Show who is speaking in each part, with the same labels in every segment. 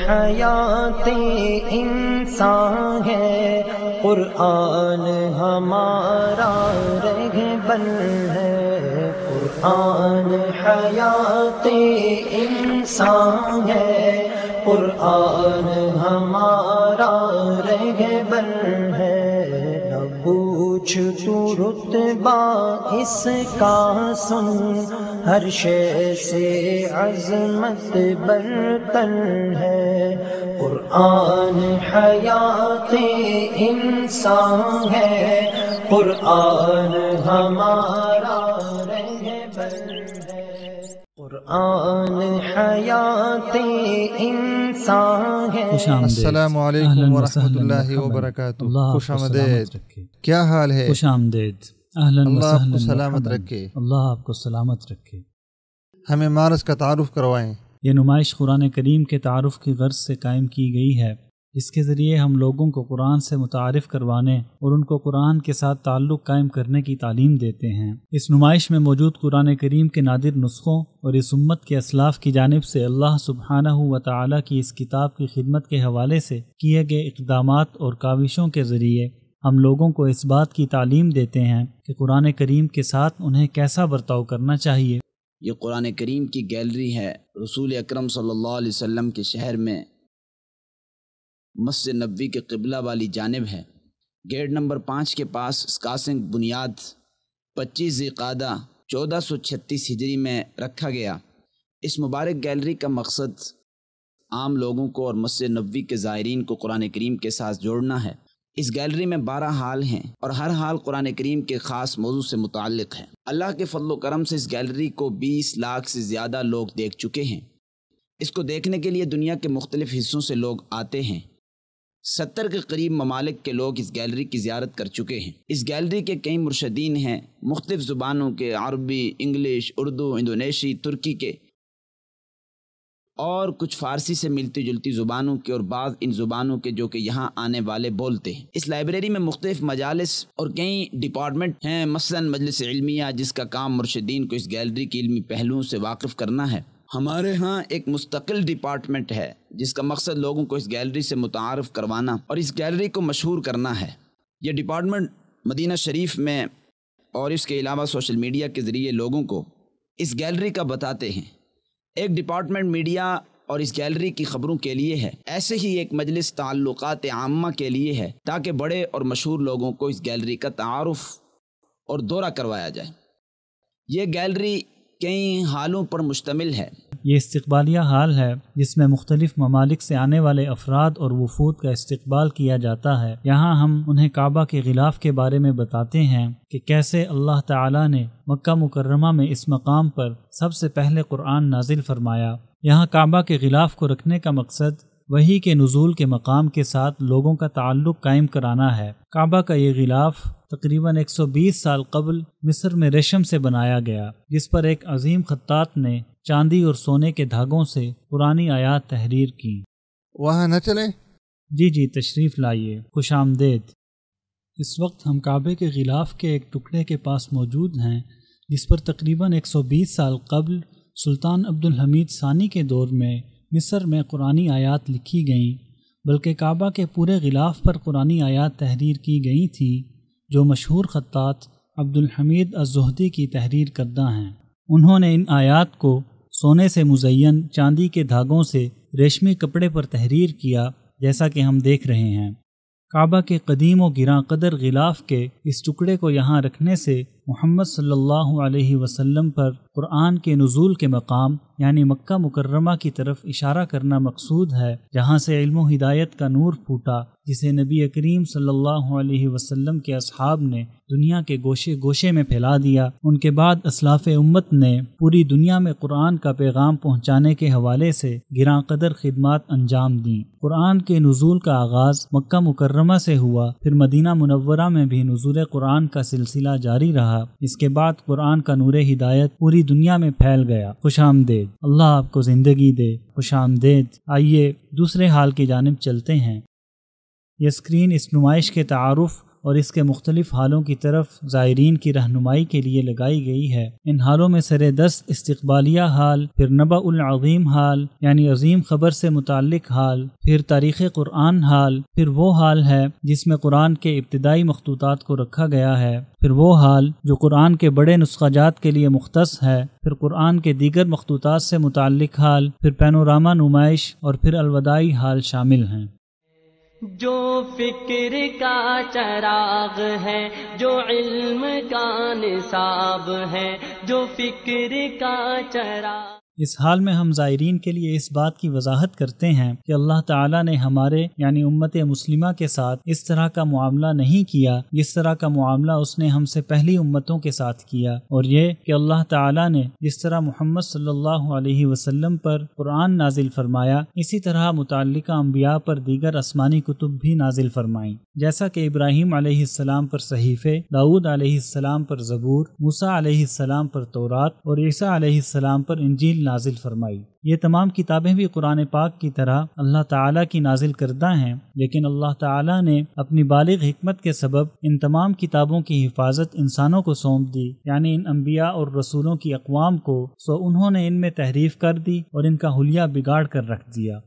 Speaker 1: حیات انسان ہے، قرآن ہمارا رہبر ہے، قرآن حیات انسان ہے، قرآن ہمارا رہبر ہے۔ نہ پوچھ تو رتبہ اس کا سن، ہر شے سے عظمت برتر ہے، قرآن حیات انسان ہے، قرآن ہمارا رہبر ہے، قرآن حیات انسان ہے۔
Speaker 2: السلام علیکم ورحمۃ اللہ وبرکاتہ۔ خوش آمدید، کیا حال ہے؟
Speaker 3: خوش آمدید، اہلا
Speaker 2: اللہ آپ کو
Speaker 3: وسہلا،
Speaker 2: سلامت رکھے۔
Speaker 3: اللہ آپ کو سلامت رکھے۔
Speaker 2: ہمیں مارس کا تعارف کروائیں۔
Speaker 3: یہ نمائش قرآن کریم کے تعارف کی غرض سے قائم کی گئی ہے، جس کے ذریعے ہم لوگوں کو قرآن سے متعارف کروانے اور ان کو قرآن کے ساتھ تعلق قائم کرنے کی تعلیم دیتے ہیں۔ اس نمائش میں موجود قرآن کریم کے نادر نسخوں اور اس امت کے اسلاف کی جانب سے اللہ سبحانہ و تعالیٰ کی اس کتاب کی خدمت کے حوالے سے کیے گئے اقدامات اور کاوشوں کے ذریعے ہم لوگوں کو اس بات کی تعلیم دیتے ہیں کہ قرآن کریم کے ساتھ انہیں کیسا برتاؤ کرنا چاہیے۔
Speaker 4: یہ قرآن کریم کی گیلری ہے، رسول اکرم صلی اللہ علیہ وسلم کے شہر میں مسجد نبوی کے قبلہ والی جانب ہے۔ گیٹ نمبر 5 کے پاس اسکاسنگ بنیاد 25 ذی القعدہ 1436 ہجری میں رکھا گیا۔ اس مبارک گیلری کا مقصد عام لوگوں کو اور مسجد نبوی کے زائرین کو قرآن کریم کے ساتھ جوڑنا ہے۔ اس گیلری میں 12 ہال ہیں اور ہر ہال قرآن کریم کے خاص موضوع سے متعلق ہے۔ اللہ کے فضل و کرم سے اس گیلری کو 20 لاکھ سے زیادہ لوگ دیکھ چکے ہیں۔ اس کو دیکھنے کے لیے دنیا کے مختلف حصوں سے لوگ آتے ہیں۔ 70 کے قریب ممالک کے لوگ اس گیلری کی زیارت کر چکے ہیں۔ اس گیلری کے کئی مرشدین ہیں، مختلف زبانوں کے، عربی، انگلش، اردو، اندونیشی، ترکی کے اور کچھ فارسی سے ملتی جلتی زبانوں کے، اور بعض ان زبانوں کے جو کہ یہاں آنے والے بولتے ہیں۔ اس لائبریری میں مختلف مجالس اور کئی ڈپارٹمنٹ ہیں، مثلا مجلس علمیہ، جس کا کام مرشدین کو اس گیلری کی علمی پہلوؤں سے واقف کرنا ہے۔ ہمارے ہاں ایک مستقل ڈپارٹمنٹ ہے جس کا مقصد لوگوں کو اس گیلری سے متعارف کروانا اور اس گیلری کو مشہور کرنا ہے۔ یہ ڈپارٹمنٹ مدینہ شریف میں اور اس کے علاوہ سوشل میڈیا کے ذریعے لوگوں کو اس گیلری کا بتاتے ہیں۔ ایک ڈپارٹمنٹ میڈیا اور اس گیلری کی خبروں کے لیے ہے، ایسے ہی ایک مجلس تعلقات عامہ کے لیے ہے، تاکہ بڑے اور مشہور لوگوں کو اس گیلری کا تعارف اور دورہ کروایا جائے۔ یہ گیلری کئی حالوں پر مشتمل ہے۔
Speaker 3: یہ استقبالیہ حال ہے جس میں مختلف ممالک سے آنے والے افراد اور وفود کا استقبال کیا جاتا ہے۔ یہاں ہم انہیں کعبہ کے غلاف کے بارے میں بتاتے ہیں کہ کیسے اللہ تعالیٰ نے مکہ مکرمہ میں اس مقام پر سب سے پہلے قرآن نازل فرمایا۔ یہاں کعبہ کے غلاف کو رکھنے کا مقصد وحی کے نزول کے مقام کے ساتھ لوگوں کا تعلق قائم کرانا ہے۔ کعبہ کا یہ غلاف تقریباً 120 سال قبل مصر میں ریشم سے بنایا گیا، جس پر ایک عظیم خطاط نے چاندی اور سونے کے دھاگوں سے پرانی آیات تحریر کی۔
Speaker 2: وہاں نہ چلیں؟
Speaker 3: جی تشریف لائیے، خوش آمدید۔ اس وقت ہم کعبے کے غلاف کے ایک ٹکڑے کے پاس موجود ہیں جس پر تقریباً 120 سال قبل سلطان عبدالحمید ثانی کے دور میں مصر میں قرآنی آیات لکھی گئیں، بلکہ کعبہ کے پورے غلاف پر قرآنی آیات تحریر کی گئی تھیں جو مشہور خطاط عبدالحمید الزہدی کی تحریر کردہ ہیں۔ انہوں نے ان آیات کو سونے سے مزین چاندی کے دھاگوں سے ریشمی کپڑے پر تحریر کیا، جیسا کہ ہم دیکھ رہے ہیں۔ کعبہ کے قدیم و گراں قدر غلاف کے اس ٹکڑے کو یہاں رکھنے سے محمد صلی اللہ علیہ وسلم پر قرآن کے نزول کے مقام یعنی مکہ مکرمہ کی طرف اشارہ کرنا مقصود ہے، جہاں سے علم و ہدایت کا نور پھوٹا، جسے نبی کریم صلی اللہ علیہ وسلم کے اصحاب نے دنیا کے گوشے گوشے میں پھیلا دیا۔ ان کے بعد اسلاف امت نے پوری دنیا میں قرآن کا پیغام پہنچانے کے حوالے سے گراں قدر خدمات انجام دیں۔ قرآن کے نزول کا آغاز مکہ مکرمہ سے ہوا، پھر مدینہ منورہ میں بھی نزول قرآن کا سلسلہ جاری رہا۔ اس کے بعد قرآن کا نور ہدایت پوری دنیا میں پھیل گیا۔ خوش آمدید، اللہ آپ کو زندگی دے۔ خوش آمدید۔ آئیے دوسرے حال کی جانب چلتے ہیں۔ یہ اسکرین اس نمائش کے تعارف اور اس کے مختلف حالوں کی طرف زائرین کی رہنمائی کے لیے لگائی گئی ہے۔ ان حالوں میں سر دست استقبالیہ حال، پھر نبأ العظیم حال یعنی عظیم خبر سے متعلق حال، پھر تاریخ قرآن حال، پھر وہ حال ہے جس میں قرآن کے ابتدائی مخطوطات کو رکھا گیا ہے، پھر وہ حال جو قرآن کے بڑے نسخہ جات کے لیے مختص ہے، پھر قرآن کے دیگر مخطوطات سے متعلق حال، پھر پینوراما نمائش اور پھر الوداعی حال شامل ہیں۔
Speaker 5: جو فکر کا چراغ ہے، جو علم کا نصاب ہے، جو فکر کا چراغ۔
Speaker 3: اس حال میں ہم زائرین کے لیے اس بات کی وضاحت کرتے ہیں کہ اللہ تعالیٰ نے ہمارے یعنی امت مسلمہ کے ساتھ اس طرح کا معاملہ نہیں کیا جس طرح کا معاملہ اس نے ہم سے پہلی امتوں کے ساتھ کیا، اور یہ کہ اللہ تعالیٰ نے جس طرح محمد صلی اللہ علیہ وسلم پر قرآن نازل فرمایا، اسی طرح متعلقہ انبیاء پر دیگر آسمانی کتب بھی نازل فرمائیں، جیسا کہ ابراہیم علیہ السلام پر صحیفے، داؤد علیہ السلام پر زبور، موسیٰ علیہ السلام پر تورات اور عیسیٰ علیہ السلام پر انجیل نازل فرمائی۔ یہ تمام کتابیں بھی قرآن پاک کی طرح اللہ تعالیٰ کی نازل کردہ ہیں، لیکن اللہ تعالیٰ نے اپنی بالغ حکمت کے سبب ان تمام کتابوں کی حفاظت انسانوں کو سونپ دی، یعنی ان انبیاء اور رسولوں کی اقوام کو، سو انہوں نے ان میں تحریف کر دی اور ان کا حلیہ بگاڑ کر رکھ دیا۔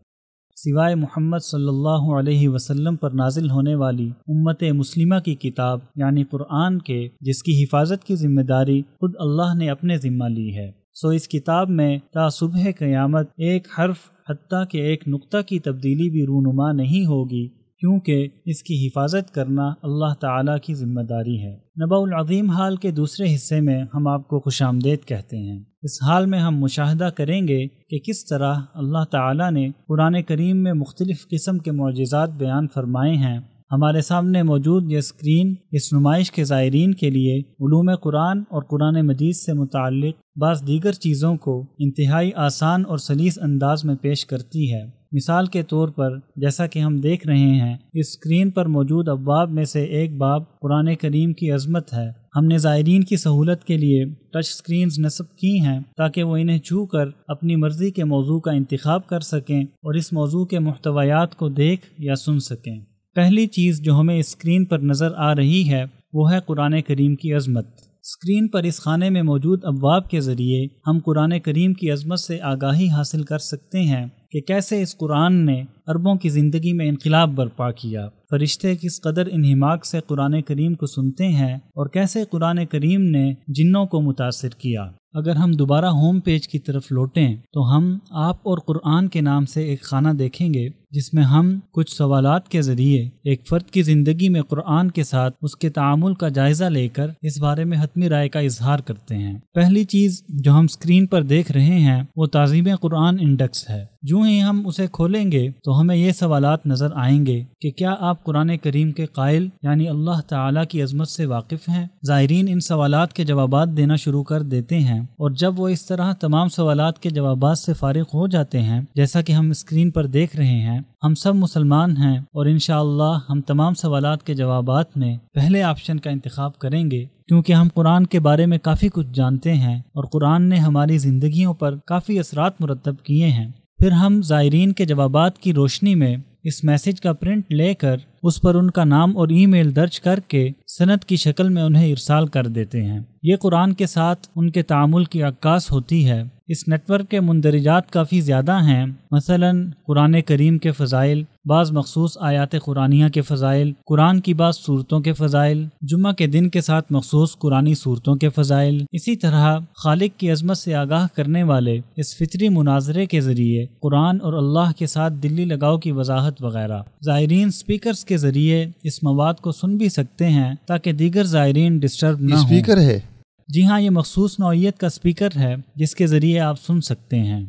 Speaker 3: سوائے محمد صلی اللہ علیہ وسلم پر نازل ہونے والی امت مسلمہ کی کتاب یعنی قرآن کے، جس کی حفاظت کی ذمہ داری خود اللہ نے اپنے ذمہ لی ہے، سو اس کتاب میں تا صبح قیامت ایک حرف حتیٰ کہ ایک نقطہ کی تبدیلی بھی رونما نہیں ہوگی، کیونکہ اس کی حفاظت کرنا اللہ تعالیٰ کی ذمہ داری ہے۔ نبأ العظیم حال کے دوسرے حصے میں ہم آپ کو خوش آمدید کہتے ہیں۔ اس حال میں ہم مشاہدہ کریں گے کہ کس طرح اللہ تعالیٰ نے قرآن کریم میں مختلف قسم کے معجزات بیان فرمائے ہیں۔ ہمارے سامنے موجود یہ اسکرین اس نمائش کے زائرین کے لیے علوم قرآن اور قرآن مجید سے متعلق بعض دیگر چیزوں کو انتہائی آسان اور سلیس انداز میں پیش کرتی ہے۔ مثال کے طور پر جیسا کہ ہم دیکھ رہے ہیں، اس اسکرین پر موجود ابواب میں سے ایک باب قرآن کریم کی عظمت ہے۔ ہم نے زائرین کی سہولت کے لیے ٹچ اسکرینز نصب کی ہیں تاکہ وہ انہیں چھو کر اپنی مرضی کے موضوع کا انتخاب کر سکیں اور اس موضوع کے محتویات کو دیکھ یا سن سکیں۔ پہلی چیز جو ہمیں اسکرین پر نظر آ رہی ہے وہ ہے قرآن کریم کی عظمت۔ اسکرین پر اس خانے میں موجود ابواب کے ذریعے ہم قرآن کریم کی عظمت سے آگاہی حاصل کر سکتے ہیں کہ کیسے اس قرآن نے عربوں کی زندگی میں انقلاب برپا کیا، فرشتے کس قدر انہماک سے قرآن کریم کو سنتے ہیں اور کیسے قرآن کریم نے جنوں کو متاثر کیا۔ اگر ہم دوبارہ ہوم پیج کی طرف لوٹیں تو ہم آپ اور قرآن کے نام سے ایک خانہ دیکھیں گے جس میں ہم کچھ سوالات کے ذریعے ایک فرد کی زندگی میں قرآن کے ساتھ اس کے تعامل کا جائزہ لے کر اس بارے میں حتمی رائے کا اظہار کرتے ہیں۔ پہلی چیز جو ہم اسکرین پر دیکھ رہے ہیں وہ تعظیم قرآن انڈیکس ہے۔ جو ہی ہم اسے کھولیں گے تو ہمیں یہ سوالات نظر آئیں گے کہ کیا آپ قرآن کریم کے قائل یعنی اللہ تعالیٰ کی عظمت سے واقف ہیں؟ زائرین ان سوالات کے جوابات دینا شروع کر دیتے ہیں، اور جب وہ اس طرح تمام سوالات کے جوابات سے فارغ ہو جاتے ہیں جیسا کہ ہم اسکرین پر دیکھ رہے ہیں، ہم سب مسلمان ہیں اور انشاءاللہ ہم تمام سوالات کے جوابات میں پہلے آپشن کا انتخاب کریں گے، کیونکہ ہم قرآن کے بارے میں کافی کچھ جانتے ہیں اور قرآن نے ہماری زندگیوں پر کافی اثرات مرتب کیے ہیں۔ پھر ہم زائرین کے جوابات کی روشنی میں اس میسج کا پرنٹ لے کر اس پر ان کا نام اور ای میل درج کر کے سند کی شکل میں انہیں ارسال کر دیتے ہیں۔ یہ قرآن کے ساتھ ان کے تعامل کی عکاس ہوتی ہے۔ اس نیٹ ورک کے مندرجات کافی زیادہ ہیں، مثلا قرآن کریم کے فضائل، بعض مخصوص آیات قرآنیہ کے فضائل، قرآن کی بعض صورتوں کے فضائل، جمعہ کے دن کے ساتھ مخصوص قرآنی صورتوں کے فضائل، اسی طرح خالق کی عظمت سے آگاہ کرنے والے اس فطری مناظرے کے ذریعے قرآن اور اللہ کے ساتھ دلی لگاؤ کی وضاحت وغیرہ۔ زائرین سپیکرز کے ذریعے اس مواد کو سن بھی سکتے ہیں تاکہ دیگر زائرین ڈسٹرب نہ ہوں۔
Speaker 2: اسپیکر ہے؟
Speaker 3: جی ہاں، یہ مخصوص نوعیت کا اسپیکر ہے جس کے ذریعے آپ سن سکتے ہیں۔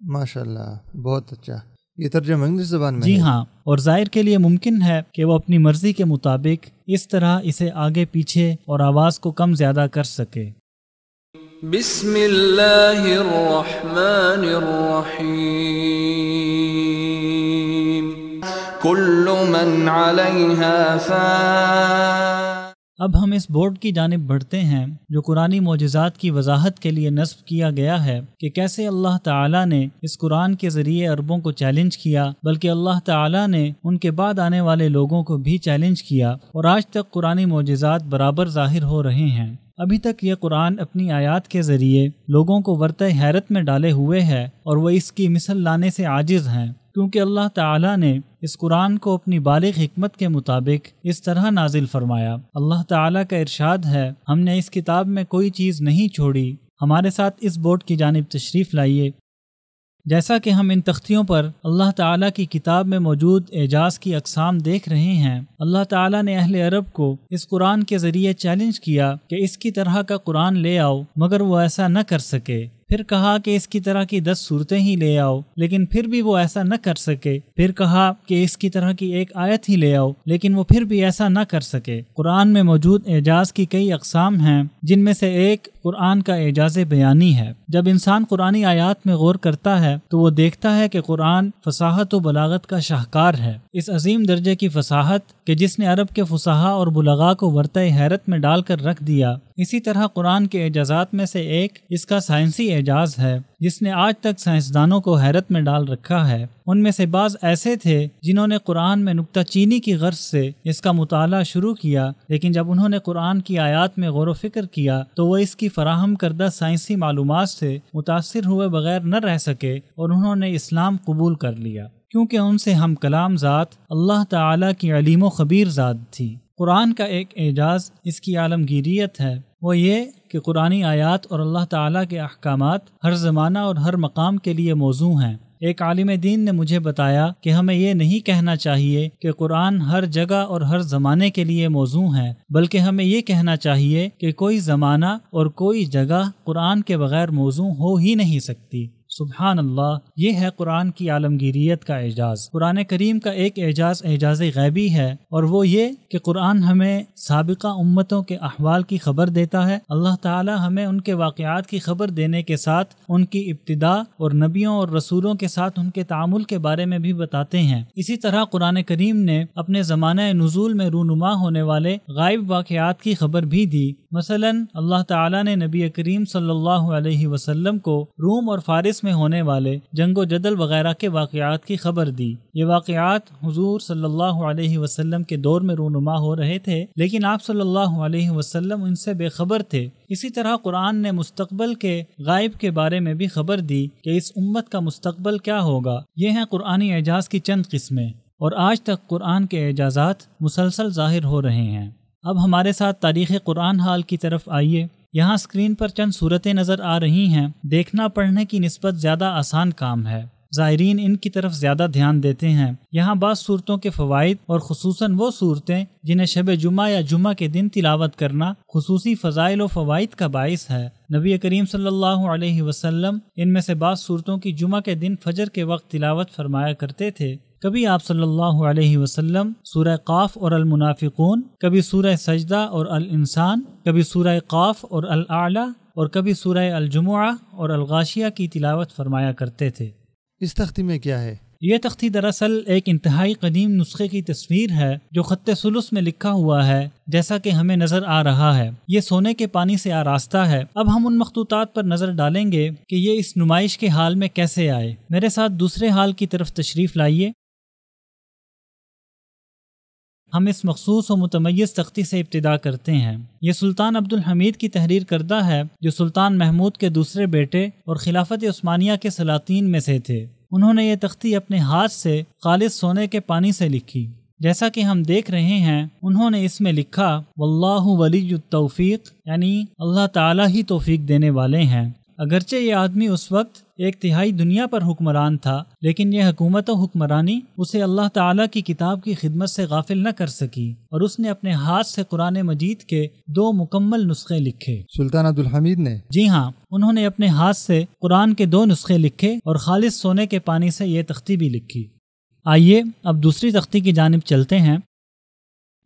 Speaker 2: ماشاءاللہ، بہت اچھا۔ یہ ترجمہ انگلش زبان میں
Speaker 3: جی
Speaker 2: ہے؟
Speaker 3: ہاں، اور زائر کے لیے ممکن ہے کہ وہ اپنی مرضی کے مطابق اس طرح اسے آگے پیچھے اور آواز کو کم زیادہ کر سکے۔
Speaker 6: بسم اللہ الرحمن الرحیم، کل من علیہا فان
Speaker 3: اب ہم اس بورڈ کی جانب بڑھتے ہیں جو قرآنی معجزات کی وضاحت کے لیے نصب کیا گیا ہے کہ کیسے اللہ تعالیٰ نے اس قرآن کے ذریعے عربوں کو چیلنج کیا، بلکہ اللہ تعالیٰ نے ان کے بعد آنے والے لوگوں کو بھی چیلنج کیا، اور آج تک قرآنی معجزات برابر ظاہر ہو رہے ہیں۔ ابھی تک یہ قرآن اپنی آیات کے ذریعے لوگوں کو ورطہ حیرت میں ڈالے ہوئے ہے اور وہ اس کی مثل لانے سے عاجز ہیں، کیونکہ اللہ تعالیٰ نے اس قرآن کو اپنی بالغ حکمت کے مطابق اس طرح نازل فرمایا۔ اللہ تعالیٰ کا ارشاد ہے، ہم نے اس کتاب میں کوئی چیز نہیں چھوڑی۔ ہمارے ساتھ اس بورڈ کی جانب تشریف لائیے۔ جیسا کہ ہم ان تختیوں پر اللہ تعالیٰ کی کتاب میں موجود اعجاز کی اقسام دیکھ رہے ہیں، اللہ تعالیٰ نے اہل عرب کو اس قرآن کے ذریعے چیلنج کیا کہ اس کی طرح کا قرآن لے آؤ، مگر وہ ایسا نہ کر سکے۔ پھر کہا کہ اس کی طرح کی 10 صورتیں ہی لے آؤ، لیکن پھر بھی وہ ایسا نہ کر سکے۔ پھر کہا کہ اس کی طرح کی ایک آیت ہی لے آؤ، لیکن وہ پھر بھی ایسا نہ کر سکے۔ قرآن میں موجود اعجاز کی کئی اقسام ہیں، جن میں سے ایک قرآن کا اعجاز بیانی ہے۔ جب انسان قرآنی آیات میں غور کرتا ہے تو وہ دیکھتا ہے کہ قرآن فصاحت و بلاغت کا شاہکار ہے۔ اس عظیم درجے کی فصاحت کہ جس نے عرب کے فصحاء اور بلغاء کو ورطہ حیرت میں ڈال کر رکھ دیا۔ اسی طرح قرآن کے اعجازات میں سے ایک اس کا سائنسی اعجاز ہے، جس نے آج تک سائنسدانوں کو حیرت میں ڈال رکھا ہے۔ ان میں سے بعض ایسے تھے جنہوں نے قرآن میں نکتہ چینی کی غرض سے اس کا مطالعہ شروع کیا، لیکن جب انہوں نے قرآن کی آیات میں غور و فکر کیا تو وہ اس کی فراہم کردہ سائنسی معلومات سے متاثر ہوئے بغیر نہ رہ سکے اور انہوں نے اسلام قبول کر لیا، کیونکہ ان سے ہم کلام ذات اللہ تعالیٰ کی علیم و خبیر ذات تھی۔ قرآن کا ایک اعجاز اس کی عالمگیریت ہے، وہ یہ کہ قرآنی آیات اور اللہ تعالیٰ کے احکامات ہر زمانہ اور ہر مقام کے لیے موزوں ہیں۔ ایک عالم دین نے مجھے بتایا کہ ہمیں یہ نہیں کہنا چاہیے کہ قرآن ہر جگہ اور ہر زمانے کے لیے موزوں ہے، بلکہ ہمیں یہ کہنا چاہیے کہ کوئی زمانہ اور کوئی جگہ قرآن کے بغیر موزوں ہو ہی نہیں سکتی۔ سبحان اللہ، یہ ہے قرآن کی عالمگیریت کا اعجاز۔ قرآن کریم کا ایک اعجاز اعجاز غیبی ہے، اور وہ یہ کہ قرآن ہمیں سابقہ امتوں کے احوال کی خبر دیتا ہے۔ اللہ تعالی ہمیں ان کے واقعات کی خبر دینے کے ساتھ ان کی ابتدا اور نبیوں اور رسولوں کے ساتھ ان کے تعامل کے بارے میں بھی بتاتے ہیں۔ اسی طرح قرآن کریم نے اپنے زمانہ نزول میں رونما ہونے والے غائب واقعات کی خبر بھی دی۔ مثلا اللہ تعالی نے نبی کریم صلی اللہ علیہ وسلم کو روم اور فارس میں ہونے والے جنگ و جدل وغیرہ کے واقعات کی خبر دی۔ یہ واقعات حضور صلی اللہ علیہ وسلم کے دور میں رونما ہو رہے تھے، لیکن آپ صلی اللہ علیہ وسلم ان سے بے خبر تھے۔ اسی طرح قرآن نے مستقبل کے غائب کے بارے میں بھی خبر دی کہ اس امت کا مستقبل کیا ہوگا۔ یہ ہیں قرآنی اعجاز کی چند قسمیں، اور آج تک قرآن کے اعجازات مسلسل ظاہر ہو رہے ہیں۔ اب ہمارے ساتھ تاریخ قرآن حال کی طرف آئیے۔ یہاں اسکرین پر چند صورتیں نظر آ رہی ہیں۔ دیکھنا پڑھنے کی نسبت زیادہ آسان کام ہے، زائرین ان کی طرف زیادہ دھیان دیتے ہیں۔ یہاں بعض صورتوں کے فوائد اور خصوصاً وہ صورتیں جنہیں شب جمعہ یا جمعہ کے دن تلاوت کرنا خصوصی فضائل و فوائد کا باعث ہے۔ نبی کریم صلی اللہ علیہ وسلم ان میں سے بعض صورتوں کی جمعہ کے دن فجر کے وقت تلاوت فرمایا کرتے تھے۔ کبھی آپ صلی اللہ علیہ وسلم سورہ قاف اور المنافقون، کبھی سورہ سجدہ اور الانسان، کبھی سورہ قاف اور الاعلی، اور کبھی سورہ الجمعہ اور الغاشیہ کی تلاوت فرمایا کرتے تھے۔
Speaker 2: اس تختی میں کیا ہے؟
Speaker 3: یہ تختی دراصل ایک انتہائی قدیم نسخے کی تصویر ہے جو خط ثلث میں لکھا ہوا ہے، جیسا کہ ہمیں نظر آ رہا ہے۔ یہ سونے کے پانی سے آراستہ ہے۔ اب ہم ان مخطوطات پر نظر ڈالیں گے کہ یہ اس نمائش کے حال میں کیسے آئے۔ میرے ساتھ دوسرے حال کی طرف تشریف لائیے۔ ہم اس مخصوص و متمیز تختی سے ابتدا کرتے ہیں۔ یہ سلطان عبد الحمید کی تحریر کردہ ہے، جو سلطان محمود کے دوسرے بیٹے اور خلافت عثمانیہ کے سلاطین میں سے تھے۔ انہوں نے یہ تختی اپنے ہاتھ سے خالص سونے کے پانی سے لکھی۔ جیسا کہ ہم دیکھ رہے ہیں، انہوں نے اس میں لکھا واللہ ولی التوفیق، یعنی اللہ تعالیٰ ہی توفیق دینے والے ہیں۔ اگرچہ یہ آدمی اس وقت ایک تہائی دنیا پر حکمران تھا، لیکن یہ حکومت و حکمرانی اسے اللہ تعالیٰ کی کتاب کی خدمت سے غافل نہ کر سکی، اور اس نے اپنے ہاتھ سے قرآن مجید کے 2 مکمل نسخے لکھے۔
Speaker 2: سلطان عبد الحمید نے؟
Speaker 3: جی ہاں، انہوں نے اپنے ہاتھ سے قرآن کے 2 نسخے لکھے اور خالص سونے کے پانی سے یہ تختی بھی لکھی۔ آئیے اب دوسری تختی کی جانب چلتے ہیں۔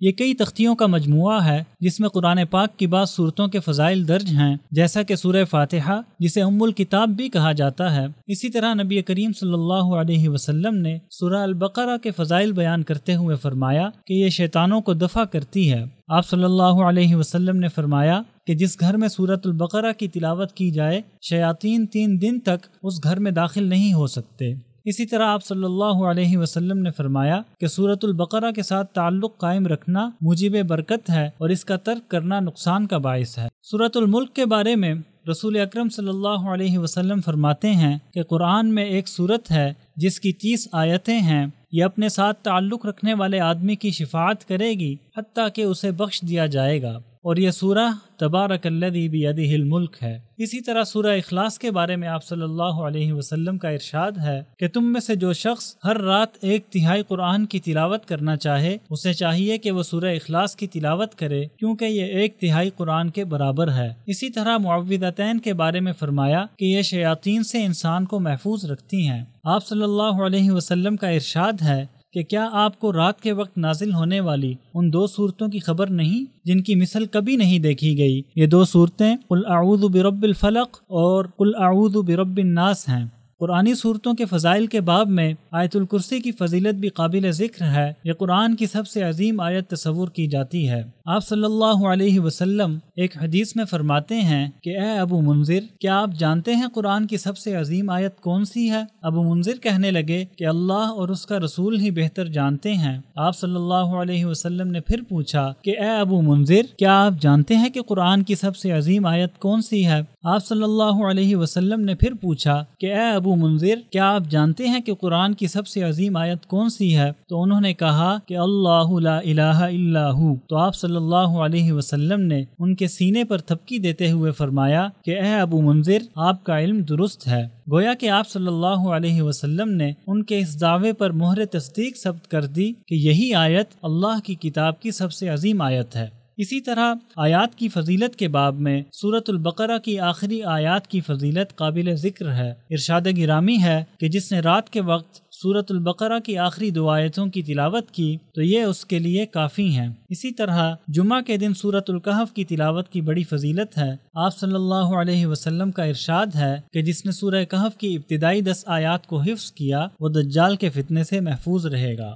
Speaker 3: یہ کئی تختیوں کا مجموعہ ہے جس میں قرآن پاک کی بعض صورتوں کے فضائل درج ہیں، جیسا کہ سورہ فاتحہ جسے ام الکتاب بھی کہا جاتا ہے۔ اسی طرح نبی کریم صلی اللہ علیہ وسلم نے سورہ البقرہ کے فضائل بیان کرتے ہوئے فرمایا کہ یہ شیطانوں کو دفع کرتی ہے۔ آپ صلی اللہ علیہ وسلم نے فرمایا کہ جس گھر میں سورۃ البقرہ کی تلاوت کی جائے، شیاطین 3 دن تک اس گھر میں داخل نہیں ہو سکتے۔ اسی طرح آپ صلی اللہ علیہ وسلم نے فرمایا کہ سورۃ البقرہ کے ساتھ تعلق قائم رکھنا موجب برکت ہے اور اس کا ترک کرنا نقصان کا باعث ہے۔ سورۃ الملک کے بارے میں رسول اکرم صلی اللہ علیہ وسلم فرماتے ہیں کہ قرآن میں ایک سورت ہے جس کی 30 آیتیں ہیں، یہ اپنے ساتھ تعلق رکھنے والے آدمی کی شفاعت کرے گی حتیٰ کہ اسے بخش دیا جائے گا، اور یہ سورہ تبارک الذی بیدہ الملک ہے۔ اسی طرح سورہ اخلاص کے بارے میں آپ صلی اللہ علیہ وسلم کا ارشاد ہے کہ تم میں سے جو شخص ہر رات 1/3 قرآن کی تلاوت کرنا چاہے، اسے چاہیے کہ وہ سورہ اخلاص کی تلاوت کرے، کیونکہ یہ 1/3 قرآن کے برابر ہے۔ اسی طرح معوذتین کے بارے میں فرمایا کہ یہ شیاطین سے انسان کو محفوظ رکھتی ہیں۔ آپ صلی اللہ علیہ وسلم کا ارشاد ہے کہ کیا آپ کو رات کے وقت نازل ہونے والی ان 2 صورتوں کی خبر نہیں جن کی مثل کبھی نہیں دیکھی گئی؟ یہ 2 صورتیں قل اعوذ برب الفلق اور قل اعوذ برب الناس ہیں۔ قرآنی صورتوں کے فضائل کے باب میں آیت الکرسی کی فضیلت بھی قابل ذکر ہے۔ یہ قرآن کی سب سے عظیم آیت تصور کی جاتی ہے۔ آپ صلی اللہ علیہ وسلم ایک حدیث میں فرماتے ہیں کہ اے ابو منذر، کیا آپ جانتے ہیں قرآن کی سب سے عظیم آیت کون سی ہے؟ ابو منذر کہنے لگے کہ اللہ اور اس کا رسول ہی بہتر جانتے ہیں۔ آپ صلی اللہ علیہ وسلم نے پھر پوچھا کہ اے ابو منذر، کیا آپ جانتے ہیں کہ قرآن کی سب سے عظیم آیت کون سی ہے؟ آپ صلی اللہ علیہ وسلم نے پھر پوچھا کہ اے ابو منذر، کیا آپ جانتے ہیں کہ قرآن کی سب سے عظیم آیت کون سی ہے؟ تو انہوں نے کہا کہ اللہ لا الہ الا ہو۔ تو آپ صلی اللہ علیہ وسلم نے ان کے سینے پر تھپکی دیتے ہوئے فرمایا کہ اے ابو منذر، آپ کا علم درست ہے۔ گویا کہ آپ صلی اللہ علیہ وسلم نے ان کے اس دعوے پر مہر تصدیق ثبت کر دی کہ یہی آیت اللہ کی کتاب کی سب سے عظیم آیت ہے۔ اسی طرح آیات کی فضیلت کے باب میں سورۃ البقرہ کی آخری آیات کی فضیلت قابل ذکر ہے۔ ارشاد گرامی ہے کہ جس نے رات کے وقت سورۃ البقرہ کی آخری 2 آیتوں کی تلاوت کی تو یہ اس کے لیے کافی ہیں۔ اسی طرح جمعہ کے دن سورۃ الکہف کی تلاوت کی بڑی فضیلت ہے۔ آپ صلی اللہ علیہ وسلم کا ارشاد ہے کہ جس نے سورہ کہف کی ابتدائی 10 آیات کو حفظ کیا وہ دجال کے فتنے سے محفوظ رہے گا۔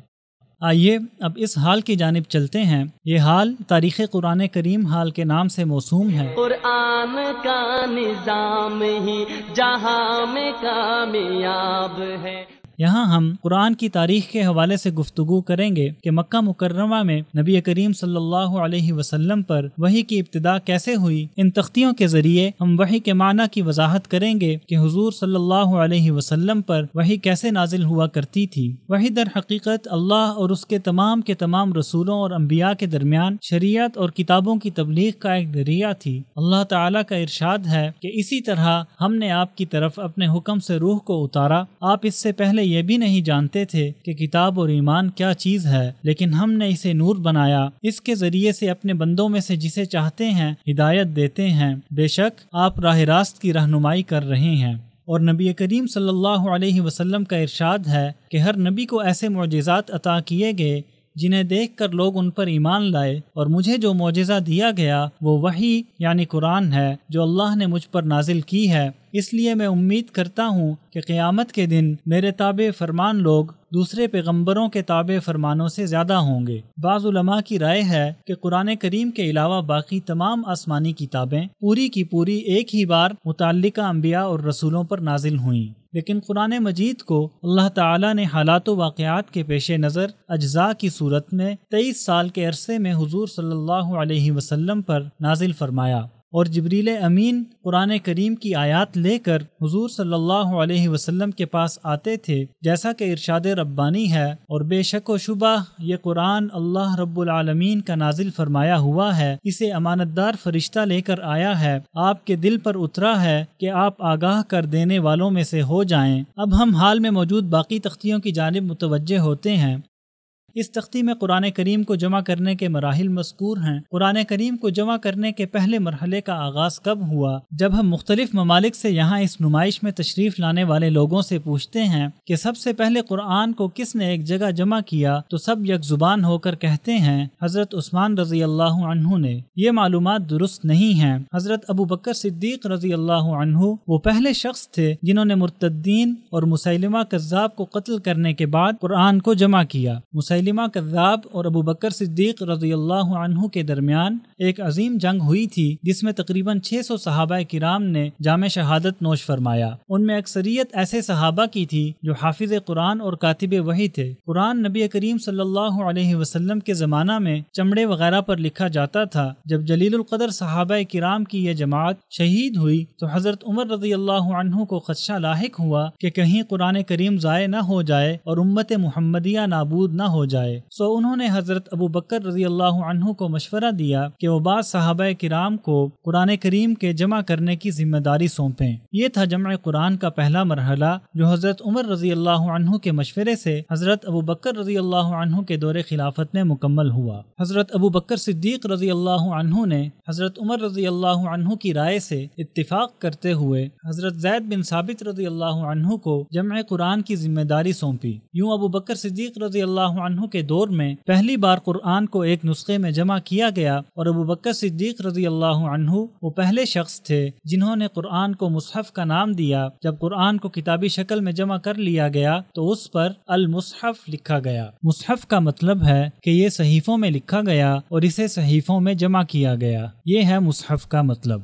Speaker 3: آئیے اب اس حال کی جانب چلتے ہیں۔ یہ حال تاریخ قرآن کریم حال کے نام سے موسوم ہے۔
Speaker 5: قرآن کا نظام ہی جہاں میں کامیاب ہے۔
Speaker 3: یہاں ہم قرآن کی تاریخ کے حوالے سے گفتگو کریں گے کہ مکہ مکرمہ میں نبی کریم صلی اللہ علیہ وسلم پر وحی کی ابتدا کیسے ہوئی۔ ان تختیوں کے ذریعے ہم وحی کے معنی کی وضاحت کریں گے کہ حضور صلی اللہ علیہ وسلم پر وحی کیسے نازل ہوا کرتی تھی۔ وحی در حقیقت اللہ اور اس کے تمام رسولوں اور انبیاء کے درمیان شریعت اور کتابوں کی تبلیغ کا ایک ذریعہ تھی۔ اللہ تعالیٰ کا ارشاد ہے کہ اسی طرح ہم نے آپ کی طرف اپنے حکم سے روح کو اتارا، آپ اس سے پہلے یہ بھی نہیں جانتے تھے کہ کتاب اور ایمان کیا چیز ہے، لیکن ہم نے اسے نور بنایا، اس کے ذریعے سے اپنے بندوں میں سے جسے چاہتے ہیں ہدایت دیتے ہیں، بے شک آپ راہ راست کی رہنمائی کر رہے ہیں۔ اور نبی کریم صلی اللہ علیہ وسلم کا ارشاد ہے کہ ہر نبی کو ایسے معجزات عطا کیے گئے جنہیں دیکھ کر لوگ ان پر ایمان لائے، اور مجھے جو معجزہ دیا گیا وہ وحی یعنی قرآن ہے جو اللہ نے مجھ پر نازل کی ہے۔ اس لیے میں امید کرتا ہوں کہ قیامت کے دن میرے تابع فرمان لوگ دوسرے پیغمبروں کے تابع فرمانوں سے زیادہ ہوں گے۔ بعض علماء کی رائے ہے کہ قرآن کریم کے علاوہ باقی تمام آسمانی کتابیں پوری کی پوری ایک ہی بار متعلقہ انبیاء اور رسولوں پر نازل ہوئیں، لیکن قرآن مجید کو اللہ تعالیٰ نے حالات و واقعات کے پیش نظر اجزاء کی صورت میں 23 سال کے عرصے میں حضور صلی اللہ علیہ وسلم پر نازل فرمایا، اور جبریل امین قرآن کریم کی آیات لے کر حضور صلی اللہ علیہ وسلم کے پاس آتے تھے، جیسا کہ ارشاد ربانی ہے، اور بے شک و شبہ یہ قرآن اللہ رب العالمین کا نازل فرمایا ہوا ہے، اسے امانت دار فرشتہ لے کر آیا ہے، آپ کے دل پر اترا ہے کہ آپ آگاہ کر دینے والوں میں سے ہو جائیں۔ اب ہم حال میں موجود باقی تختیوں کی جانب متوجہ ہوتے ہیں۔ اس تختی میں قرآن کریم کو جمع کرنے کے مراحل مذکور ہیں۔ قرآن کریم کو جمع کرنے کے پہلے مرحلے کا آغاز کب ہوا؟ جب ہم مختلف ممالک سے یہاں اس نمائش میں تشریف لانے والے لوگوں سے پوچھتے ہیں کہ سب سے پہلے قرآن کو کس نے ایک جگہ جمع کیا، تو سب یک زبان ہو کر کہتے ہیں حضرت عثمان رضی اللہ عنہ نے۔ یہ معلومات درست نہیں ہیں۔ حضرت ابو بکر صدیق رضی اللہ عنہ وہ پہلے شخص تھے جنہوں نے مرتدین اور مسیلمہ کذاب کو قتل کرنے کے بعد قرآن کو جمع کیا۔ مسیلمہ کذاب اور ابو بکر صدیق رضی اللہ عنہ کے درمیان ایک عظیم جنگ ہوئی تھی جس میں تقریباً 600 صحابہ کرام نے جام شہادت نوش فرمایا۔ ان میں اکثریت ایسے صحابہ کی تھی جو حافظ قرآن اور کاتب وحی تھے۔ قرآن نبی کریم صلی اللہ علیہ وسلم کے زمانہ میں چمڑے وغیرہ پر لکھا جاتا تھا۔ جب جلیل القدر صحابہ کرام کی یہ جماعت شہید ہوئی تو حضرت عمر رضی اللہ عنہ کو خدشہ لاحق ہوا کہ کہیں قرآن کریم ضائع نہ ہو جائے اور امت محمدیہ نابود نہ ہو جائے، سو انہوں نے حضرت ابو بکر رضی اللہ عنہ کو مشورہ دیا کہ وہ بعض صحابہ کرام کو قرآن کریم کے جمع کرنے کی ذمہ داری سونپیں۔ یہ تھا جمع قرآن کا پہلا مرحلہ جو حضرت عمر رضی اللہ عنہ کے مشورے سے حضرت ابو بکر رضی اللہ عنہ کے دور خلافت میں مکمل ہوا۔ حضرت ابو بکر صدیق رضی اللہ عنہ نے حضرت عمر رضی اللہ عنہ کی رائے سے اتفاق کرتے ہوئے حضرت زید بن ثابت رضی اللہ عنہ کو جمع قرآن کی ذمہ داری سونپی۔ یوں ابو بکر صدیق رضی اللہ عنہ کے دور میں پہلی بار قرآن کو ایک نسخے میں جمع کیا گیا، اور ابو بکر صدیق رضی اللہ عنہ وہ پہلے شخص تھے جنہوں نے قرآن کو مصحف کا نام دیا۔ جب قرآن کو کتابی شکل میں جمع کر لیا گیا تو اس پر المصحف لکھا گیا۔ مصحف کا مطلب ہے کہ یہ صحیفوں میں لکھا گیا اور اسے صحیفوں میں جمع کیا گیا، یہ ہے مصحف کا مطلب۔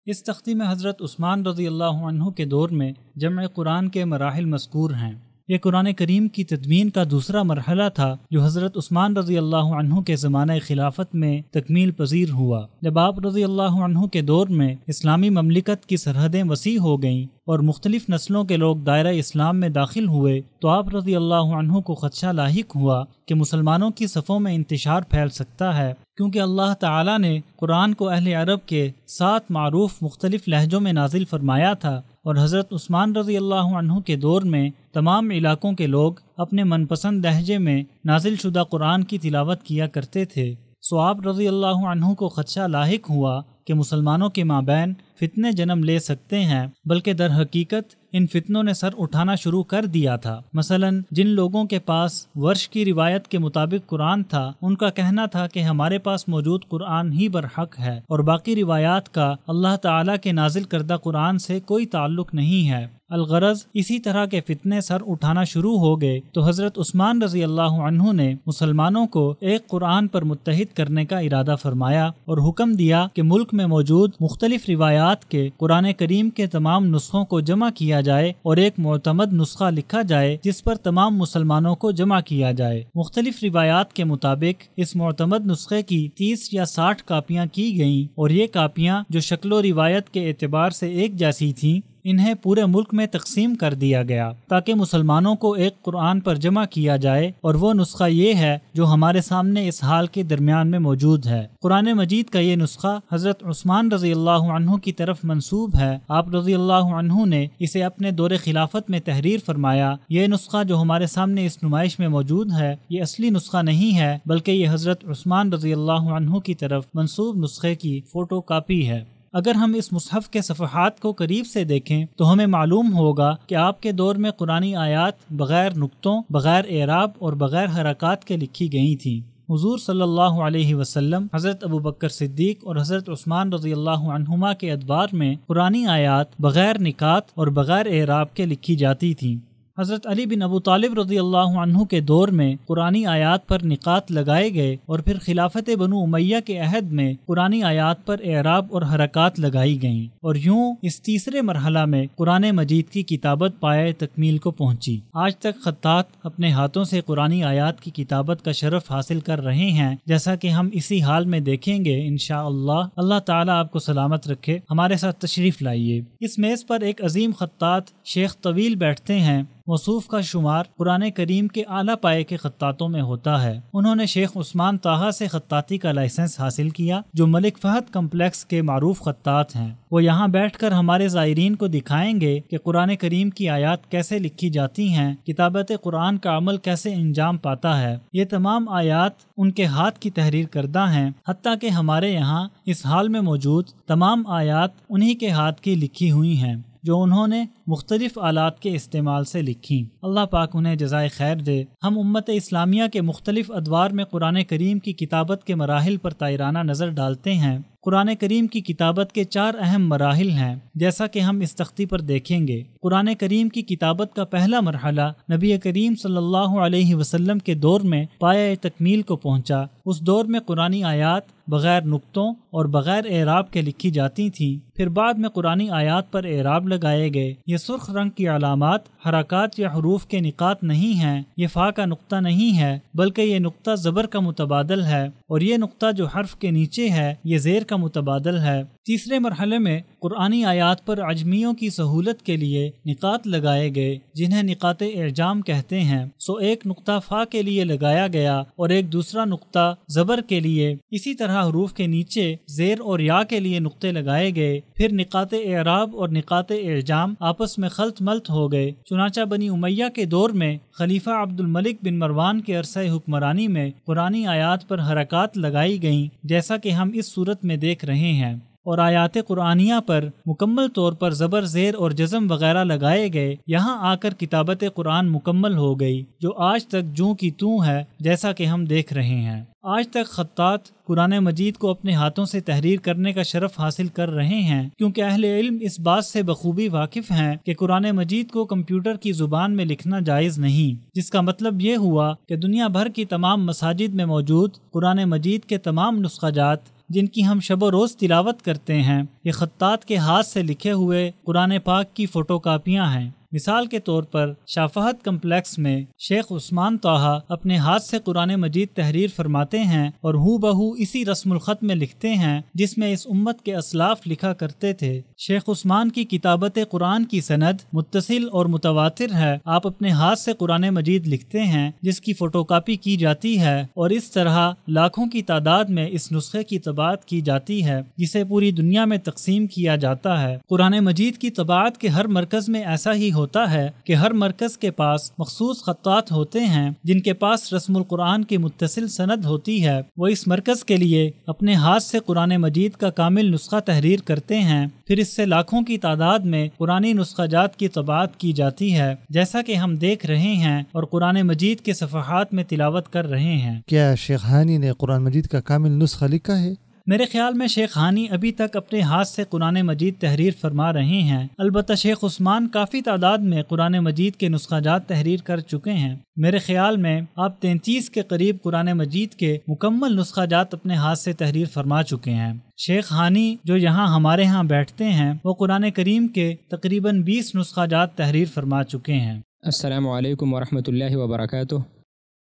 Speaker 3: اس تختی میں حضرت عثمان رضی اللہ عنہ کے دور میں جمع قرآن کے مراحل مذکور ہیں۔ یہ قرآن کریم کی تدوین کا دوسرا مرحلہ تھا جو حضرت عثمان رضی اللہ عنہ کے زمانہ خلافت میں تکمیل پذیر ہوا۔ جب آپ رضی اللہ عنہ کے دور میں اسلامی مملکت کی سرحدیں وسیع ہو گئیں اور مختلف نسلوں کے لوگ دائرہ اسلام میں داخل ہوئے تو آپ رضی اللہ عنہ کو خدشہ لاحق ہوا کہ مسلمانوں کی صفوں میں انتشار پھیل سکتا ہے، کیونکہ اللہ تعالیٰ نے قرآن کو اہل عرب کے 7 معروف مختلف لہجوں میں نازل فرمایا تھا، اور حضرت عثمان رضی اللہ عنہ کے دور میں تمام علاقوں کے لوگ اپنے من پسند لہجے میں نازل شدہ قرآن کی تلاوت کیا کرتے تھے۔ سو آپ رضی اللہ عنہ کو خدشہ لاحق ہوا کہ مسلمانوں کے مابین فتنے جنم لے سکتے ہیں، بلکہ در حقیقت ان فتنوں نے سر اٹھانا شروع کر دیا تھا۔ مثلا جن لوگوں کے پاس ورش کی روایت کے مطابق قرآن تھا، ان کا کہنا تھا کہ ہمارے پاس موجود قرآن ہی برحق ہے اور باقی روایات کا اللہ تعالیٰ کے نازل کردہ قرآن سے کوئی تعلق نہیں ہے۔ الغرض اسی طرح کے فتنے سر اٹھانا شروع ہو گئے تو حضرت عثمان رضی اللہ عنہ نے مسلمانوں کو ایک قرآن پر متحد کرنے کا ارادہ فرمایا اور حکم دیا کہ ملک میں موجود مختلف روایات کے قرآن کریم کے تمام نسخوں کو جمع کیا جائے اور ایک معتمد نسخہ لکھا جائے جس پر تمام مسلمانوں کو جمع کیا جائے۔ مختلف روایات کے مطابق اس معتمد نسخے کی 30 یا 60 کاپیاں کی گئیں، اور یہ کاپیاں جو شکل و روایت کے اعتبار سے ایک جیسی تھیں انہیں پورے ملک میں تقسیم کر دیا گیا تاکہ مسلمانوں کو ایک قرآن پر جمع کیا جائے، اور وہ نسخہ یہ ہے جو ہمارے سامنے اس حال کے درمیان میں موجود ہے۔ قرآن مجید کا یہ نسخہ حضرت عثمان رضی اللہ عنہ کی طرف منسوب ہے۔ آپ رضی اللہ عنہ نے اسے اپنے دور خلافت میں تحریر فرمایا۔ یہ نسخہ جو ہمارے سامنے اس نمائش میں موجود ہے یہ اصلی نسخہ نہیں ہے، بلکہ یہ حضرت عثمان رضی اللہ عنہ کی طرف منسوب نسخے کی فوٹو کاپی ہے۔ اگر ہم اس مصحف کے صفحات کو قریب سے دیکھیں تو ہمیں معلوم ہوگا کہ آپ کے دور میں قرآنی آیات بغیر نقطوں، بغیر اعراب اور بغیر حرکات کے لکھی گئی تھیں۔ حضور صلی اللہ علیہ وسلم، حضرت ابو بکر صدیق اور حضرت عثمان رضی اللہ عنہما کے ادوار میں قرآنی آیات بغیر نکات اور بغیر اعراب کے لکھی جاتی تھیں۔ حضرت علی بن ابو طالب رضی اللہ عنہ کے دور میں قرآنی آیات پر نقاط لگائے گئے، اور پھر خلافت بنو امیہ کے عہد میں قرآنی آیات پر اعراب اور حرکات لگائی گئیں، اور یوں اس تیسرے مرحلہ میں قرآن مجید کی کتابت پائے تکمیل کو پہنچی۔ آج تک خطاط اپنے ہاتھوں سے قرآنی آیات کی کتابت کا شرف حاصل کر رہے ہیں، جیسا کہ ہم اسی حال میں دیکھیں گے انشاءاللہ۔ اللہ تعالیٰ آپ کو سلامت رکھے۔ ہمارے ساتھ تشریف لائیے۔ اس میز پر ایک عظیم خطاط شیخ طویل بیٹھتے ہیں۔ موصوف کا شمار قرآن کریم کے اعلیٰ پائے کے خطاطوں میں ہوتا ہے۔ انہوں نے شیخ عثمان طٰہٰ سے خطاطی کا لائسنس حاصل کیا، جو ملک فہد کمپلیکس کے معروف خطاط ہیں۔ وہ یہاں بیٹھ کر ہمارے زائرین کو دکھائیں گے کہ قرآن کریم کی آیات کیسے لکھی جاتی ہیں، کتابت قرآن کا عمل کیسے انجام پاتا ہے۔ یہ تمام آیات ان کے ہاتھ کی تحریر کردہ ہیں، حتیٰ کہ ہمارے یہاں اس حال میں موجود تمام آیات انہی کے ہاتھ کی لکھی ہوئی ہیں، جو انہوں نے مختلف آلات کے استعمال سے لکھی۔ اللہ پاک انہیں جزائے خیر دے۔ ہم امت اسلامیہ کے مختلف ادوار میں قرآن کریم کی کتابت کے مراحل پر طائرانہ نظر ڈالتے ہیں۔ قرآن کریم کی کتابت کے 4 اہم مراحل ہیں، جیسا کہ ہم اس تختی پر دیکھیں گے۔ قرآن کریم کی کتابت کا پہلا مرحلہ نبی کریم صلی اللہ علیہ وسلم کے دور میں پایہ تکمیل کو پہنچا۔ اس دور میں قرآنی آیات بغیر نقطوں اور بغیر اعراب کے لکھی جاتی تھیں۔ پھر بعد میں قرآنی آیات پر اعراب لگائے گئے۔ یہ سرخ رنگ کی علامات حرکات یا حروف کے نقاط نہیں ہیں، یہ فا کا نقطہ نہیں ہے، بلکہ یہ نقطہ زبر کا متبادل ہے، اور یہ نقطہ جو حرف کے نیچے ہے یہ زیر کا متبادل ہے۔ تیسرے مرحلے میں قرآنی آیات پر عجمیوں کی سہولت کے لیے نقاط لگائے گئے، جنہیں نقاط اعجام کہتے ہیں۔ ایک نقطہ فا کے لیے لگایا گیا اور ایک دوسرا نقطہ زبر کے لیے۔ اسی طرح حروف کے نیچے زیر اور یا کے لیے نقطے لگائے گئے۔ پھر نقاط اعراب اور نقاط اعجام آپس میں خلط ملط ہو گئے۔ چنانچہ بنی امیہ کے دور میں خلیفہ عبد الملک بن مروان کے عرصہ حکمرانی میں قرآنی آیات پر حرکات لگائی گئیں، جیسا کہ ہم اس صورت میں دیکھ رہے ہیں، اور آیات قرآنیہ پر مکمل طور پر زبر، زیر اور جزم وغیرہ لگائے گئے۔ یہاں آ کر کتابت قرآن مکمل ہو گئی، جو آج تک جوں کی توں ہے، جیسا کہ ہم دیکھ رہے ہیں۔ آج تک خطاط قرآن مجید کو اپنے ہاتھوں سے تحریر کرنے کا شرف حاصل کر رہے ہیں، کیونکہ اہل علم اس بات سے بخوبی واقف ہیں کہ قرآن مجید کو کمپیوٹر کی زبان میں لکھنا جائز نہیں، جس کا مطلب یہ ہوا کہ دنیا بھر کی تمام مساجد میں موجود قرآن مجید کے تمام نسخہ جات، جن کی ہم شب و روز تلاوت کرتے ہیں، یہ خطاط کے ہاتھ سے لکھے ہوئے قرآن پاک کی فوٹو کاپیاں ہیں۔ مثال کے طور پر شاہ فہد کمپلیکس میں شیخ عثمان طٰہٰ اپنے ہاتھ سے قرآن مجید تحریر فرماتے ہیں اور ہو بہو اسی رسم الخط میں لکھتے ہیں جس میں اس امت کے اسلاف لکھا کرتے تھے۔ شیخ عثمان کی کتابت قرآن کی سند متصل اور متواتر ہے۔ آپ اپنے ہاتھ سے قرآن مجید لکھتے ہیں جس کی فوٹو کاپی کی جاتی ہے، اور اس طرح لاکھوں کی تعداد میں اس نسخے کی طباعت کی جاتی ہے جسے پوری دنیا میں تقسیم کیا جاتا ہے۔ قرآن مجید کی طباعت کے ہر مرکز میں ایسا ہی ہوتا ہے کہ ہر مرکز کے پاس مخصوص خطاط ہوتے ہیں جن کے پاس رسم القرآن کی متصل سند ہوتی ہے۔ وہ اس مرکز کے لیے اپنے ہاتھ سے قرآن مجید کا کامل نسخہ تحریر کرتے ہیں، پھر اس سے لاکھوں کی تعداد میں قرآنی نسخہ جات کی طباعت کی جاتی ہے، جیسا کہ ہم دیکھ رہے ہیں اور قرآن مجید کے صفحات میں تلاوت کر رہے ہیں۔
Speaker 2: کیا شیخ ہانی نے قرآن مجید کا کامل نسخہ لکھا ہے؟
Speaker 3: میرے خیال میں شیخ ہانی ابھی تک اپنے ہاتھ سے قرآن مجید تحریر فرما رہے ہیں، البتہ شیخ عثمان کافی تعداد میں قرآن مجید کے نسخہ جات تحریر کر چکے ہیں۔ میرے خیال میں آپ 33 کے قریب قرآن مجید کے مکمل نسخہ جات اپنے ہاتھ سے تحریر فرما چکے ہیں۔ شیخ ہانی جو یہاں ہمارے ہاں بیٹھتے ہیں وہ قرآن کریم کے تقریباً 20 نسخہ جات تحریر فرما چکے ہیں۔
Speaker 7: السلام علیکم ورحمۃ اللہ وبرکاتہ۔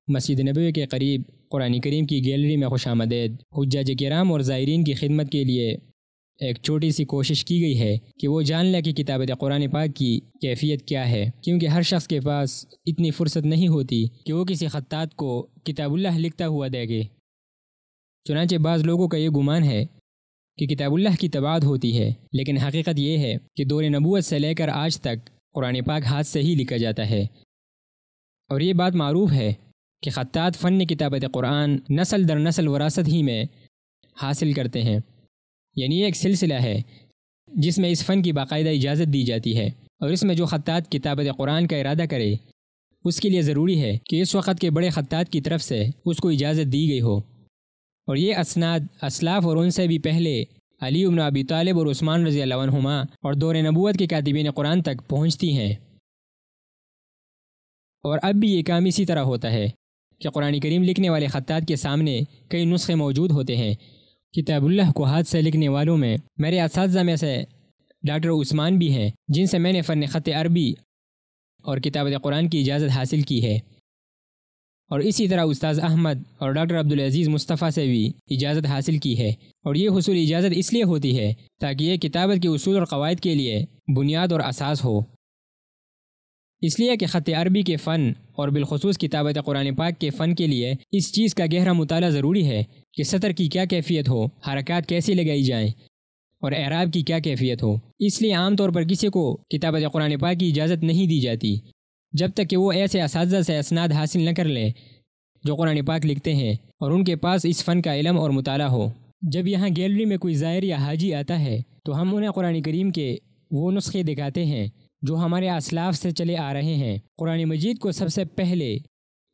Speaker 7: مسجد نبوی کے قریب قرآن کریم کی گیلری میں خوش آمدید۔ حجاج کرام اور زائرین کی خدمت کے لیے ایک چھوٹی سی کوشش کی گئی ہے کہ وہ جان لے کہ کتابت قرآن پاک کی کیفیت کیا ہے، کیونکہ ہر شخص کے پاس اتنی فرصت نہیں ہوتی کہ وہ کسی خطاط کو کتاب اللہ لکھتا ہوا دیکھے۔ چنانچہ بعض لوگوں کا یہ گمان ہے کہ کتاب اللہ کی طباعت ہوتی ہے، لیکن حقیقت یہ ہے کہ دور نبوت سے لے کر آج تک قرآن پاک ہاتھ سے ہی لکھا جاتا ہے، اور یہ بات معروف ہے کہ خطاط فن کتابت قرآن نسل در نسل وراثت ہی میں حاصل کرتے ہیں، یعنی یہ ایک سلسلہ ہے جس میں اس فن کی باقاعدہ اجازت دی جاتی ہے، اور اس میں جو خطاط کتابت قرآن کا ارادہ کرے اس کے لیے ضروری ہے کہ اس وقت کے بڑے خطاط کی طرف سے اس کو اجازت دی گئی ہو، اور یہ اسناد اسلاف اور ان سے بھی پہلے علی بن ابی طالب اور عثمان رضی اللہ عنہما اور دور نبوت کے کاتبین قرآن تک پہنچتی ہیں۔ اور اب بھی یہ کام اسی طرح ہوتا ہے کہ قرآن کریم لکھنے والے خطاط کے سامنے کئی نسخے موجود ہوتے ہیں۔ کتاب اللہ کو ہاتھ سے لکھنے والوں میں میرے اساتذہ میں سے ڈاکٹر عثمان بھی ہیں، جن سے میں نے فن خط عربی اور کتابت قرآن کی اجازت حاصل کی ہے، اور اسی طرح استاذ احمد اور ڈاکٹر عبدالعزیز مصطفیٰ سے بھی اجازت حاصل کی ہے، اور یہ حصول اجازت اس لیے ہوتی ہے تاکہ یہ کتابت کے اصول اور قواعد کے لیے بنیاد اور اساس ہو۔ اس لیے کہ خط عربی کے فن اور بالخصوص کتابت قرآن پاک کے فن کے لیے اس چیز کا گہرا مطالعہ ضروری ہے کہ سطر کی کیا کیفیت ہو، حرکات کیسی لگائی جائیں اور اعراب کی کیا کیفیت ہو۔ اس لیے عام طور پر کسی کو کتابت قرآن پاک کی اجازت نہیں دی جاتی جب تک کہ وہ ایسے اساتذہ سے اسناد حاصل نہ کر لے جو قرآن پاک لکھتے ہیں اور ان کے پاس اس فن کا علم اور مطالعہ ہو۔ جب یہاں گیلری میں کوئی زائر یا حاجی آتا ہے تو ہم انہیں قرآن کریم کے وہ نسخے دکھاتے ہیں جو ہمارے اسلاف سے چلے آ رہے ہیں۔ قرآن مجید کو سب سے پہلے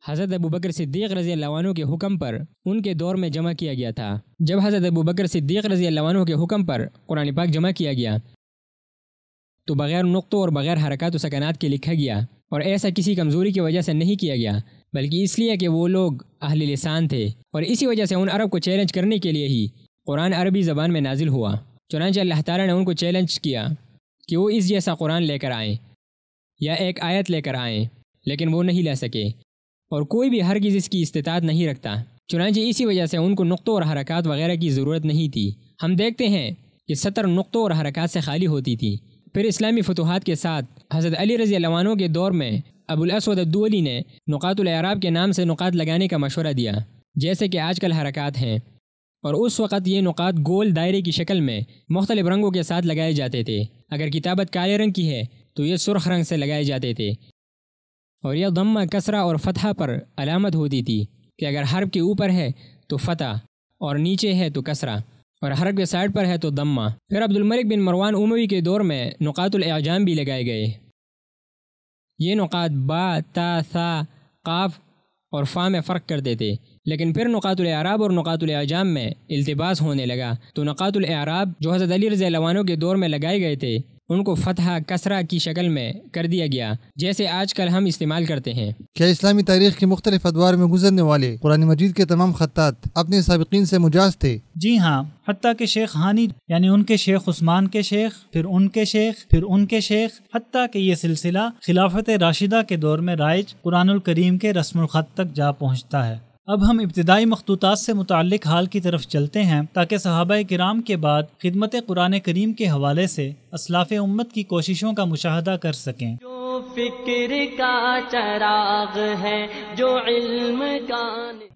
Speaker 7: حضرت ابوبکر صدیق رضی اللہ عنہ کے حکم پر ان کے دور میں جمع کیا گیا تھا۔ جب حضرت ابوبکر صدیق رضی اللہ عنہ کے حکم پر قرآن پاک جمع کیا گیا تو بغیر نقطوں اور بغیر حرکات و سکنات کے لکھا گیا، اور ایسا کسی کمزوری کی وجہ سے نہیں کیا گیا بلکہ اس لیے کہ وہ لوگ اہل لسان تھے، اور اسی وجہ سے ان عرب کو چیلنج کرنے کے لیے ہی قرآن عربی زبان میں نازل ہوا۔ چنانچہ اللہ تعالیٰ نے ان کو چیلنج کیا کہ وہ اس جیسا قرآن لے کر آئیں یا ایک آیت لے کر آئیں، لیکن وہ نہیں لا سکے، اور کوئی بھی ہرگز اس کی استطاعت نہیں رکھتا۔ چنانچہ اسی وجہ سے ان کو نقطوں اور حرکات وغیرہ کی ضرورت نہیں تھی۔ ہم دیکھتے ہیں کہ سطر نقطوں اور حرکات سے خالی ہوتی تھی۔ پھر اسلامی فتوحات کے ساتھ حضرت علی رضی اللہ عنہ کے دور میں ابو الاسود الدؤلی نے نقاط الاعراب کے نام سے نقاط لگانے کا مشورہ دیا، جیسے کہ آج کل حرکات ہیں، اور اس وقت یہ نقاط گول دائرے کی شکل میں مختلف رنگوں کے ساتھ لگائے جاتے تھے۔ اگر کتابت کالے رنگ کی ہے تو یہ سرخ رنگ سے لگائے جاتے تھے، اور یہ ضمہ، کسرہ اور فتحہ پر علامت ہوتی تھی کہ اگر حرف کے اوپر ہے تو فتح اور نیچے ہے تو کسرہ، اور حرف کے سائڈ پر ہے تو ضمہ۔ پھر عبد الملک بن مروان اموی کے دور میں نقاط الاعجام بھی لگائے گئے۔ یہ نقاط با، تا، ثا، قاف اور فا میں فرق کرتے تھے، لیکن پھر نقاط الاعراب اور نقاط الاعجام میں التباس ہونے لگا، تو نقاط الاعراب جو حضرت علی رضی اللہ عنہ کے دور میں لگائے گئے تھے ان کو فتحہ، کسرہ کی شکل میں کر دیا گیا، جیسے آج کل ہم استعمال کرتے ہیں۔
Speaker 2: کیا اسلامی تاریخ کے مختلف ادوار میں گزرنے والے قرآن مجید کے تمام خطاط اپنے سابقین سے مجاز تھے؟
Speaker 3: جی ہاں، حتیٰ کہ شیخ ہانی یعنی ان کے شیخ عثمان کے شیخ، پھر ان کے شیخ، پھر ان کے شیخ، حتیٰ کہ یہ سلسلہ خلافت راشدہ کے دور میں رائج قرآن الکریم کے رسم الخط تک جا پہنچتا ہے۔ اب ہم ابتدائی مخطوطات سے متعلق حال کی طرف چلتے ہیں تاکہ صحابہ کرام کے بعد خدمت قرآن کریم کے حوالے سے اسلاف امت کی کوششوں کا مشاہدہ کر سکیں۔
Speaker 5: جو فکر کا چراغ ہے، جو علم کا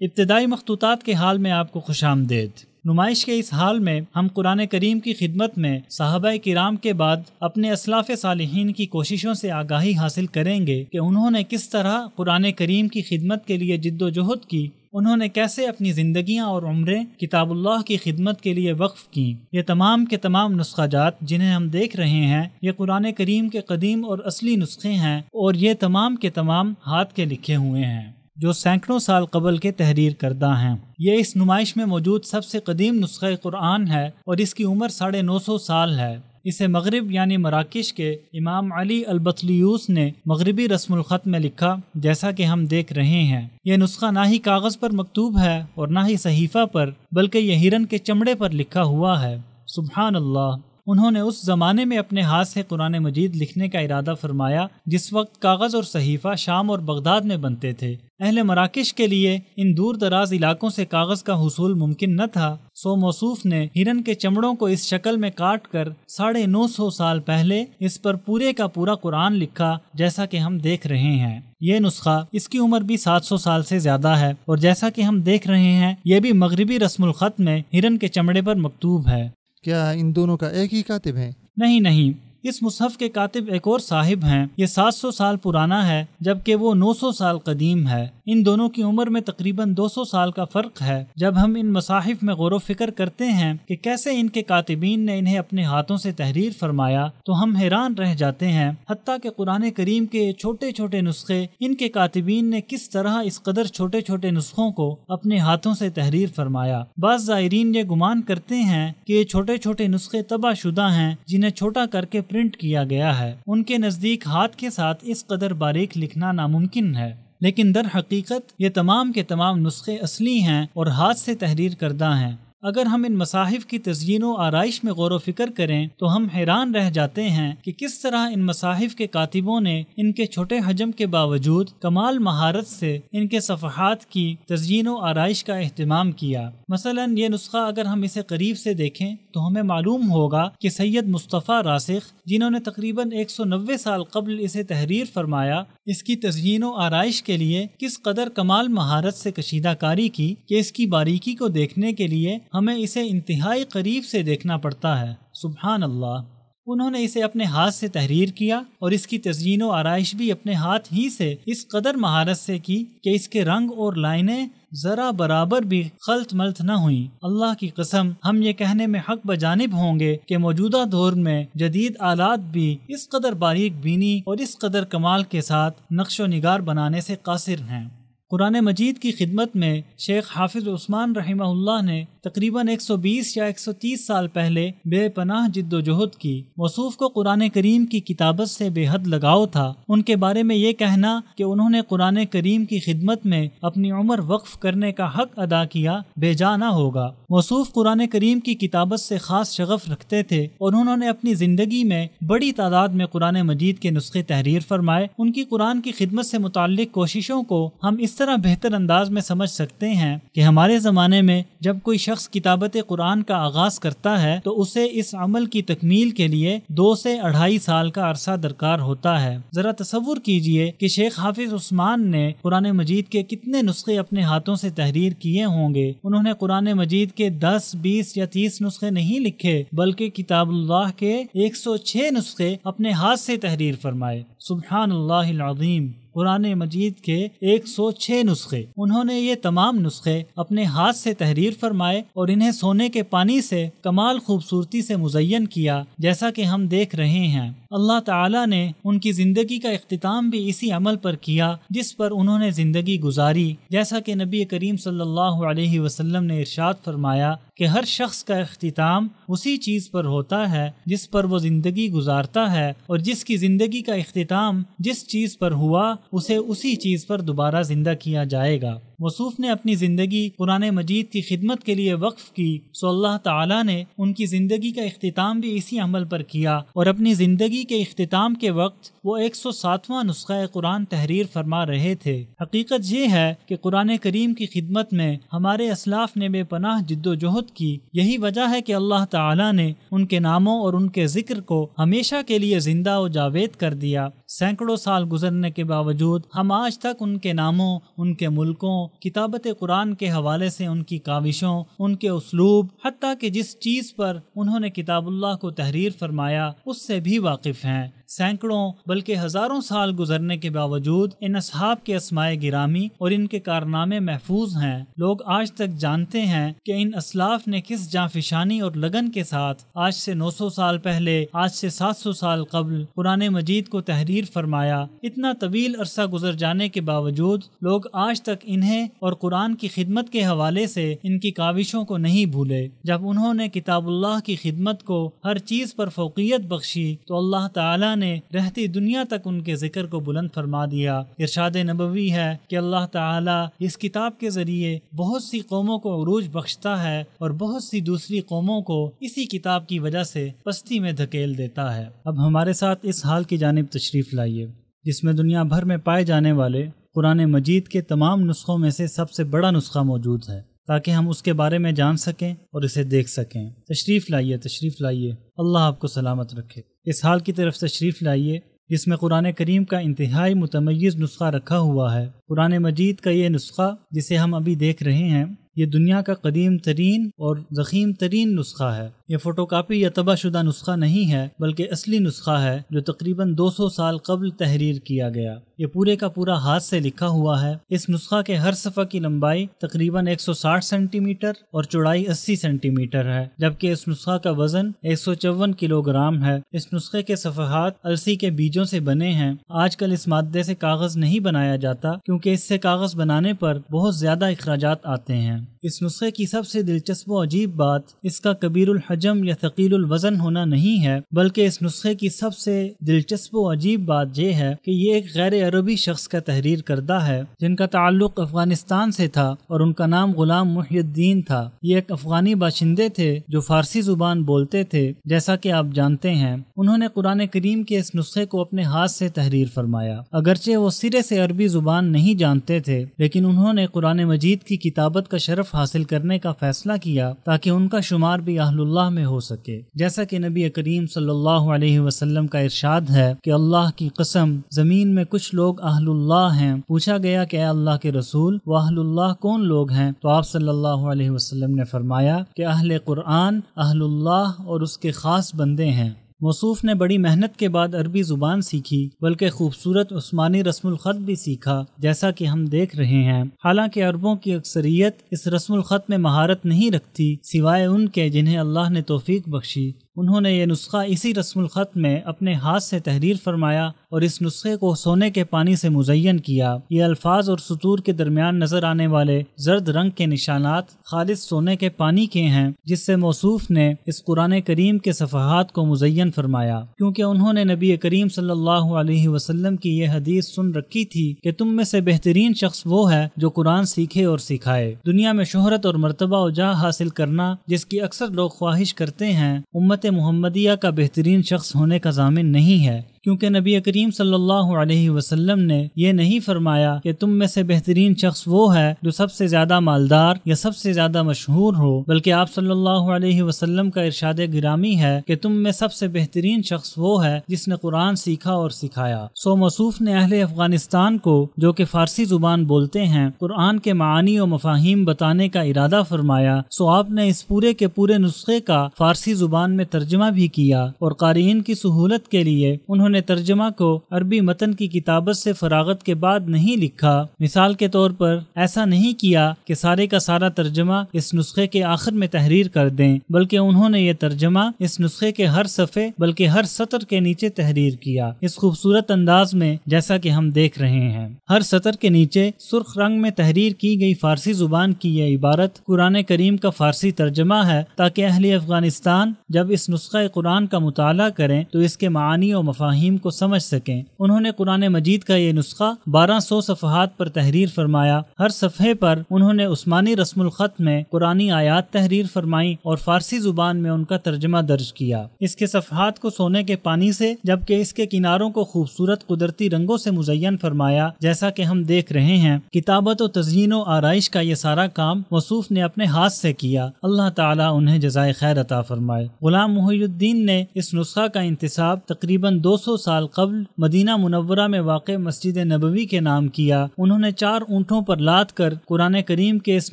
Speaker 3: ابتدائی مخطوطات کے حال میں آپ کو خوش آمدید۔ نمائش کے اس حال میں ہم قرآن کریم کی خدمت میں صحابہ کرام کے بعد اپنے اسلاف صالحین کی کوششوں سے آگاہی حاصل کریں گے کہ انہوں نے کس طرح قرآن کریم کی خدمت کے لیے جد و جہد کی، انہوں نے کیسے اپنی زندگیاں اور عمریں کتاب اللہ کی خدمت کے لیے وقف کیں۔ یہ تمام کے تمام نسخہ جات جنہیں ہم دیکھ رہے ہیں یہ قرآن کریم کے قدیم اور اصلی نسخے ہیں، اور یہ تمام کے تمام ہاتھ کے لکھے ہوئے ہیں جو سینکڑوں سال قبل کے تحریر کردہ ہیں۔ یہ اس نمائش میں موجود سب سے قدیم نسخہ قرآن ہے اور اس کی عمر 950 سال ہے۔ اسے مغرب یعنی مراکش کے امام علی البطلیوس نے مغربی رسم الخط میں لکھا، جیسا کہ ہم دیکھ رہے ہیں۔ یہ نسخہ نہ ہی کاغذ پر مکتوب ہے اور نہ ہی صحیفہ پر، بلکہ یہ ہرن کے چمڑے پر لکھا ہوا ہے۔ سبحان اللہ! انہوں نے اس زمانے میں اپنے ہاتھ سے قرآن مجید لکھنے کا ارادہ فرمایا جس وقت کاغذ اور صحیفہ شام اور بغداد میں بنتے تھے۔ اہل مراکش کے لیے ان دور دراز علاقوں سے کاغذ کا حصول ممکن نہ تھا، سو موصوف نے ہرن کے چمڑوں کو اس شکل میں کاٹ کر 950 سال پہلے اس پر پورے کا پورا قرآن لکھا، جیسا کہ ہم دیکھ رہے ہیں۔ یہ نسخہ، اس کی عمر بھی 700 سال سے زیادہ ہے، اور جیسا کہ ہم دیکھ رہے ہیں یہ بھی مغربی رسم الخط میں ہرن کے چمڑے پر مکتوب ہے۔
Speaker 2: کیا ان دونوں کا ایک ہی کاتب ہے؟
Speaker 3: نہیں، اس مصحف کے کاتب ایک اور صاحب ہیں۔ یہ 700 سال پرانا ہے جبکہ وہ 900 سال قدیم ہے۔ ان دونوں کی عمر میں تقریباً 200 سال کا فرق ہے۔ جب ہم ان مصاحف میں غور و فکر کرتے ہیں کہ کیسے ان کے کاتبین نے انہیں اپنے ہاتھوں سے تحریر فرمایا تو ہم حیران رہ جاتے ہیں، حتیٰ کہ قرآن کریم کے چھوٹے چھوٹے نسخے ان کے کاتبین نے کس طرح اس قدر چھوٹے چھوٹے نسخوں کو اپنے ہاتھوں سے تحریر فرمایا۔ بعض زائرین یہ گمان کرتے ہیں کہ یہ چھوٹے چھوٹے نسخے طبع شدہ ہیں جنہیں چھوٹا کر کے پرنٹ کیا گیا ہے۔ ان کے نزدیک ہاتھ کے ساتھ اس قدر باریک لکھنا ناممکن ہے، لیکن در حقیقت یہ تمام کے تمام نسخے اصلی ہیں اور ہاتھ سے تحریر کردہ ہیں۔ اگر ہم ان مصاحف کی تزئین و آرائش میں غور و فکر کریں تو ہم حیران رہ جاتے ہیں کہ کس طرح ان مصاحف کے کاتبوں نے ان کے چھوٹے حجم کے باوجود کمال مہارت سے ان کے صفحات کی تزئین و آرائش کا اہتمام کیا۔ مثلا یہ نسخہ اگر ہم اسے قریب سے دیکھیں تو ہمیں معلوم ہوگا کہ سید مصطفیٰ راسخ، جنہوں نے تقریباً 190 سال قبل اسے تحریر فرمایا، اس کی تزئین و آرائش کے لیے کس قدر کمال مہارت سے کشیدہ کاری کی کہ اس کی باریکی کو دیکھنے کے لیے ہمیں اسے انتہائی قریب سے دیکھنا پڑتا ہے۔ سبحان اللہ! انہوں نے اسے اپنے ہاتھ سے تحریر کیا اور اس کی تزئین و آرائش بھی اپنے ہاتھ ہی سے اس قدر مہارت سے کی کہ اس کے رنگ اور لائنیں ذرا برابر بھی خلط ملط نہ ہوئیں۔ اللہ کی قسم، ہم یہ کہنے میں حق بجانب ہوں گے کہ موجودہ دور میں جدید آلات بھی اس قدر باریک بینی اور اس قدر کمال کے ساتھ نقش و نگار بنانے سے قاصر ہیں۔ قرآن مجید کی خدمت میں شیخ حافظ عثمان رحمہ اللہ نے تقریباً 120 یا 130 سال پہلے بے پناہ جد و جہد کی۔ موصوف کو قرآن کریم کی کتابت سے بے حد لگاؤ تھا۔ ان کے بارے میں یہ کہنا کہ انہوں نے قرآن کریم کی خدمت میں اپنی عمر وقف کرنے کا حق ادا کیا بے جا نہ ہوگا۔ موصوف قرآن کریم کی کتابت سے خاص شغف رکھتے تھے اور انہوں نے اپنی زندگی میں بڑی تعداد میں قرآن مجید کے نسخے تحریر فرمائے۔ ان کی قرآن کی خدمت سے متعلق کوششوں کو ہم اس طرح بہتر انداز میں سمجھ سکتے ہیں کہ ہمارے زمانے میں جب کوئی شخص کتابت قرآن کا آغاز کرتا ہے تو اسے اس عمل کی تکمیل کے لیے 2 سے 2.5 سال کا عرصہ درکار ہوتا ہے۔ ذرا تصور کیجئے کہ شیخ حافظ عثمان نے قرآن مجید کے کتنے نسخے اپنے ہاتھوں سے تحریر کیے ہوں گے۔ انہوں نے قرآن مجید کے 10، 20 یا 30 نسخے نہیں لکھے بلکہ کتاب اللہ کے 106 نسخے اپنے ہاتھ سے تحریر فرمائے۔ سبحان اللہ العظیم! قرآن مجید کے 106 نسخے، انہوں نے یہ تمام نسخے اپنے ہاتھ سے تحریر فرمائے اور انہیں سونے کے پانی سے کمال خوبصورتی سے مزین کیا، جیسا کہ ہم دیکھ رہے ہیں۔ اللہ تعالیٰ نے ان کی زندگی کا اختتام بھی اسی عمل پر کیا جس پر انہوں نے زندگی گزاری، جیسا کہ نبی کریم صلی اللہ علیہ وسلم نے ارشاد فرمایا کہ ہر شخص کا اختتام اسی چیز پر ہوتا ہے جس پر وہ زندگی گزارتا ہے، اور جس کی زندگی کا اختتام جس چیز پر ہوا اسے اسی چیز پر دوبارہ زندہ کیا جائے گا۔ موصوف نے اپنی زندگی قرآن مجید کی خدمت کے لیے وقف کی، سو اللہ تعالیٰ نے ان کی زندگی کا اختتام بھی اسی عمل پر کیا، اور اپنی زندگی کے اختتام کے وقت وہ 107واں نسخہ قرآن تحریر فرما رہے تھے۔ حقیقت یہ ہے کہ قرآن کریم کی خدمت میں ہمارے اسلاف نے بے پناہ جد و جہد کی۔ یہی وجہ ہے کہ اللہ تعالیٰ نے ان کے ناموں اور ان کے ذکر کو ہمیشہ کے لیے زندہ و جاوید کر دیا۔ سینکڑوں سال گزرنے کے باوجود ہم آج تک ان کے ناموں، ان کے ملکوں، کتابت قرآن کے حوالے سے ان کی کاوشوں، ان کے اسلوب، حتیٰ کہ جس چیز پر انہوں نے کتاب اللہ کو تحریر فرمایا اس سے بھی واقف ہیں۔ سینکڑوں بلکہ ہزاروں سال گزرنے کے باوجود ان اصحاب کے اسماء گرامی اور ان کے کارنامے محفوظ ہیں۔ لوگ آج تک جانتے ہیں کہ ان اسلاف نے کس جانفشانی اور لگن کے ساتھ آج سے 900 سال پہلے، آج سے 700 سال قبل قرآن مجید کو تحریر فرمایا۔ اتنا طویل عرصہ گزر جانے کے باوجود لوگ آج تک انہیں اور قرآن کی خدمت کے حوالے سے ان کی کاوشوں کو نہیں بھولے۔ جب انہوں نے کتاب اللہ کی خدمت کو ہر چیز پر فوقیت بخشی تو اللہ تعالیٰ نے رہتی دنیا تک ان کے ذکر کو بلند فرما دیا۔ ارشاد نبوی ہے کہ اللہ تعالیٰ اس کتاب کے ذریعے بہت سی قوموں کو عروج بخشتا ہے اور بہت سی دوسری قوموں کو اسی کتاب کی وجہ سے پستی میں دھکیل دیتا ہے۔ اب ہمارے ساتھ اس حال کی جانب تشریف لائیے جس میں دنیا بھر میں پائے جانے والے قرآن مجید کے تمام نسخوں میں سے سب سے بڑا نسخہ موجود ہے، تاکہ ہم اس کے بارے میں جان سکیں اور اسے دیکھ سکیں۔ تشریف لائیے، اللہ آپ کو سلامت رکھے۔ اس حال کی طرف تشریف لائیے جس میں قرآن کریم کا انتہائی متمیز نسخہ رکھا ہوا ہے۔ قرآن مجید کا یہ نسخہ جسے ہم ابھی دیکھ رہے ہیں، یہ دنیا کا قدیم ترین اور ضخیم ترین نسخہ ہے۔ یہ فوٹو کاپی یا طبع شدہ نسخہ نہیں ہے بلکہ اصلی نسخہ ہے جو تقریباً 200 سال قبل تحریر کیا گیا۔ یہ پورے کا پورا ہاتھ سے لکھا ہوا ہے۔ اس نسخہ کے ہر صفحہ کی لمبائی تقریباً 160 سینٹی میٹر اور چوڑائی 80 سینٹی میٹر ہے، جبکہ اس نسخہ کا وزن 154 کلو گرام ہے۔ اس نسخے کے صفحات السی کے بیجوں سے بنے ہیں۔ آج کل اس مادے سے کاغذ نہیں بنایا جاتا کیونکہ اس سے کاغذ بنانے پر بہت زیادہ اخراجات آتے ہیں۔ اس نسخے کی سب سے دلچسپ و عجیب بات اس کا کبیر الحجم یا ثقیل الوزن ہونا نہیں ہے، بلکہ اس نسخے کی سب سے دلچسپ و عجیب بات یہ ہے کہ یہ ایک غیر عربی شخص کا تحریر کردہ ہے جن کا تعلق افغانستان سے تھا اور ان کا نام غلام محی الدین تھا۔ یہ ایک افغانی باشندے تھے جو فارسی زبان بولتے تھے، جیسا کہ آپ جانتے ہیں۔ انہوں نے قرآن کریم کے اس نسخے کو اپنے ہاتھ سے تحریر فرمایا۔ اگرچہ وہ سرے سے عربی زبان نہیں جانتے تھے، لیکن انہوں نے قرآن مجید کی کتابت کا شرف حاصل کرنے کا فیصلہ کیا تاکہ ان کا شمار بھی اہل اللہ میں ہو سکے۔ جیسا کہ نبی کریم صلی اللہ علیہ وسلم کا ارشاد ہے کہ اللہ کی قسم زمین میں کچھ لوگ اہل اللہ ہیں۔ پوچھا گیا کہ اے اللہ کے رسول، وہ اہل اللہ کون لوگ ہیں؟ تو آپ صلی اللہ علیہ وسلم نے فرمایا کہ اہل قرآن اہل اللہ اور اس کے خاص بندے ہیں۔ موصوف نے بڑی محنت کے بعد عربی زبان سیکھی، بلکہ خوبصورت عثمانی رسم الخط بھی سیکھا، جیسا کہ ہم دیکھ رہے ہیں۔ حالانکہ عربوں کی اکثریت اس رسم الخط میں مہارت نہیں رکھتی سوائے ان کے جنہیں اللہ نے توفیق بخشی۔ انہوں نے یہ نسخہ اسی رسم الخط میں اپنے ہاتھ سے تحریر فرمایا اور اس نسخے کو سونے کے پانی سے مزین کیا۔ یہ الفاظ اور سطور کے درمیان نظر آنے والے زرد رنگ کے نشانات خالص سونے کے پانی کے ہیں، جس سے موصوف نے اس قرآن کریم کے صفحات کو مزین فرمایا، کیونکہ انہوں نے نبی کریم صلی اللہ علیہ وسلم کی یہ حدیث سن رکھی تھی کہ تم میں سے بہترین شخص وہ ہے جو قرآن سیکھے اور سکھائے۔ دنیا میں شہرت اور مرتبہ و جاہ حاصل کرنا جس کی اکثر لوگ خواہش کرتے ہیں، امت محمدیہ کا بہترین شخص ہونے کا ضامن نہیں ہے، کیونکہ نبی کریم صلی اللہ علیہ وسلم نے یہ نہیں فرمایا کہ تم میں سے بہترین شخص وہ ہے جو سب سے زیادہ مالدار یا سب سے زیادہ مشہور ہو، بلکہ آپ صلی اللہ علیہ وسلم کا ارشاد گرامی ہے کہ تم میں سب سے بہترین شخص وہ ہے جس نے قرآن سیکھا اور سکھایا۔ سو موصوف نے اہل افغانستان کو جو کہ فارسی زبان بولتے ہیں قرآن کے معانی و مفاہیم بتانے کا ارادہ فرمایا، سو آپ نے اس پورے کے پورے نسخے کا فارسی زبان میں ترجمہ بھی کیا، اور قارئین کی سہولت کے لیے انہوں نے ترجمہ کو عربی متن کی کتابت سے فراغت کے بعد نہیں لکھا۔ مثال کے طور پر ایسا نہیں کیا کہ سارے کا سارا ترجمہ اس نسخے کے آخر میں تحریر کر دیں، بلکہ انہوں نے یہ ترجمہ اس نسخے کے ہر صفحے بلکہ ہر سطر کے نیچے تحریر کیا، اس خوبصورت انداز میں جیسا کہ ہم دیکھ رہے ہیں۔ ہر سطر کے نیچے سرخ رنگ میں تحریر کی گئی فارسی زبان کی یہ عبارت قرآن کریم کا فارسی ترجمہ ہے، تاکہ اہل افغانستان جب اس نسخہ قرآن کا مطالعہ کریں تو اس کے معانی و مفاہیم کو سمجھ سکیں۔ انہوں نے قرآن مجید کا یہ نسخہ 1200 صفحات پر تحریر فرمایا۔ ہر صفحے پر انہوں نے عثمانی رسم الخط میں قرآنی آیات تحریر فرمائیں اور فارسی زبان میں ان کا ترجمہ درج کیا۔ اس کے صفحات کو سونے کے پانی سے جبکہ اس کے کناروں کو خوبصورت قدرتی رنگوں سے مزین فرمایا، جیسا کہ ہم دیکھ رہے ہیں۔ کتابت و تزیین و آرائش کا یہ سارا کام موصوف نے اپنے ہاتھ سے کیا۔ اللہ تعالیٰ انہیں جزائے خیر عطا فرمائے۔ غلام محی الدین نے اس نسخہ کا انتساب تقریباً 200 سال قبل مدینہ منورہ میں واقع مسجد نبوی کے نام کیا۔ انہوں نے 4 اونٹوں پر لاد کر قرآن کریم کے اس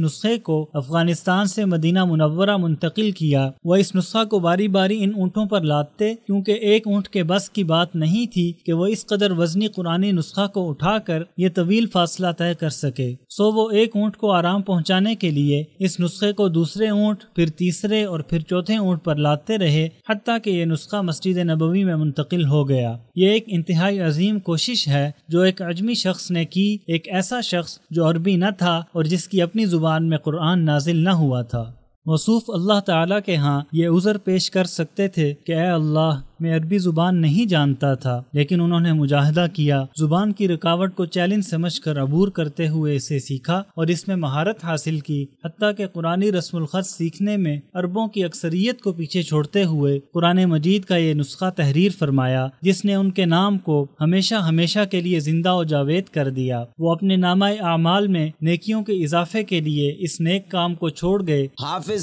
Speaker 3: نسخے کو افغانستان سے مدینہ منورہ منتقل کیا۔ وہ اس نسخہ کو باری باری ان اونٹوں پر لادتے، کیونکہ ایک اونٹ کے بس کی بات نہیں تھی کہ وہ اس قدر وزنی قرآنی نسخہ کو اٹھا کر یہ طویل فاصلہ طے کر سکے۔ سو وہ ایک اونٹ کو آرام پہنچانے کے لیے اس نسخے کو دوسرے اونٹ، پھر تیسرے اور پھر چوتھے اونٹ پر لادتے رہے، حتیٰ کہ یہ نسخہ مسجد نبوی میں منتقل ہو گیا۔ یہ ایک انتہائی عظیم کوشش ہے جو ایک عجمی شخص نے کی، ایک ایسا شخص جو عربی نہ تھا اور جس کی اپنی زبان میں قرآن نازل نہ ہوا تھا۔ موصوف اللہ تعالیٰ کے ہاں یہ عذر پیش کر سکتے تھے کہ اے اللہ، میں عربی زبان نہیں جانتا تھا، لیکن انہوں نے مجاہدہ کیا، زبان کی رکاوٹ کو چیلنج سمجھ کر عبور کرتے ہوئے اسے سیکھا اور اس میں مہارت حاصل کی، حتیٰ کہ قرآنی رسم الخط سیکھنے میں عربوں کی اکثریت کو پیچھے چھوڑتے ہوئے قرآن مجید کا یہ نسخہ تحریر فرمایا، جس نے ان کے نام کو ہمیشہ ہمیشہ کے لیے زندہ و جاوید کر دیا۔ وہ اپنے نامہ اعمال میں نیکیوں کے اضافے کے لیے اس نیک کام کو چھوڑ گئے۔
Speaker 4: حافظ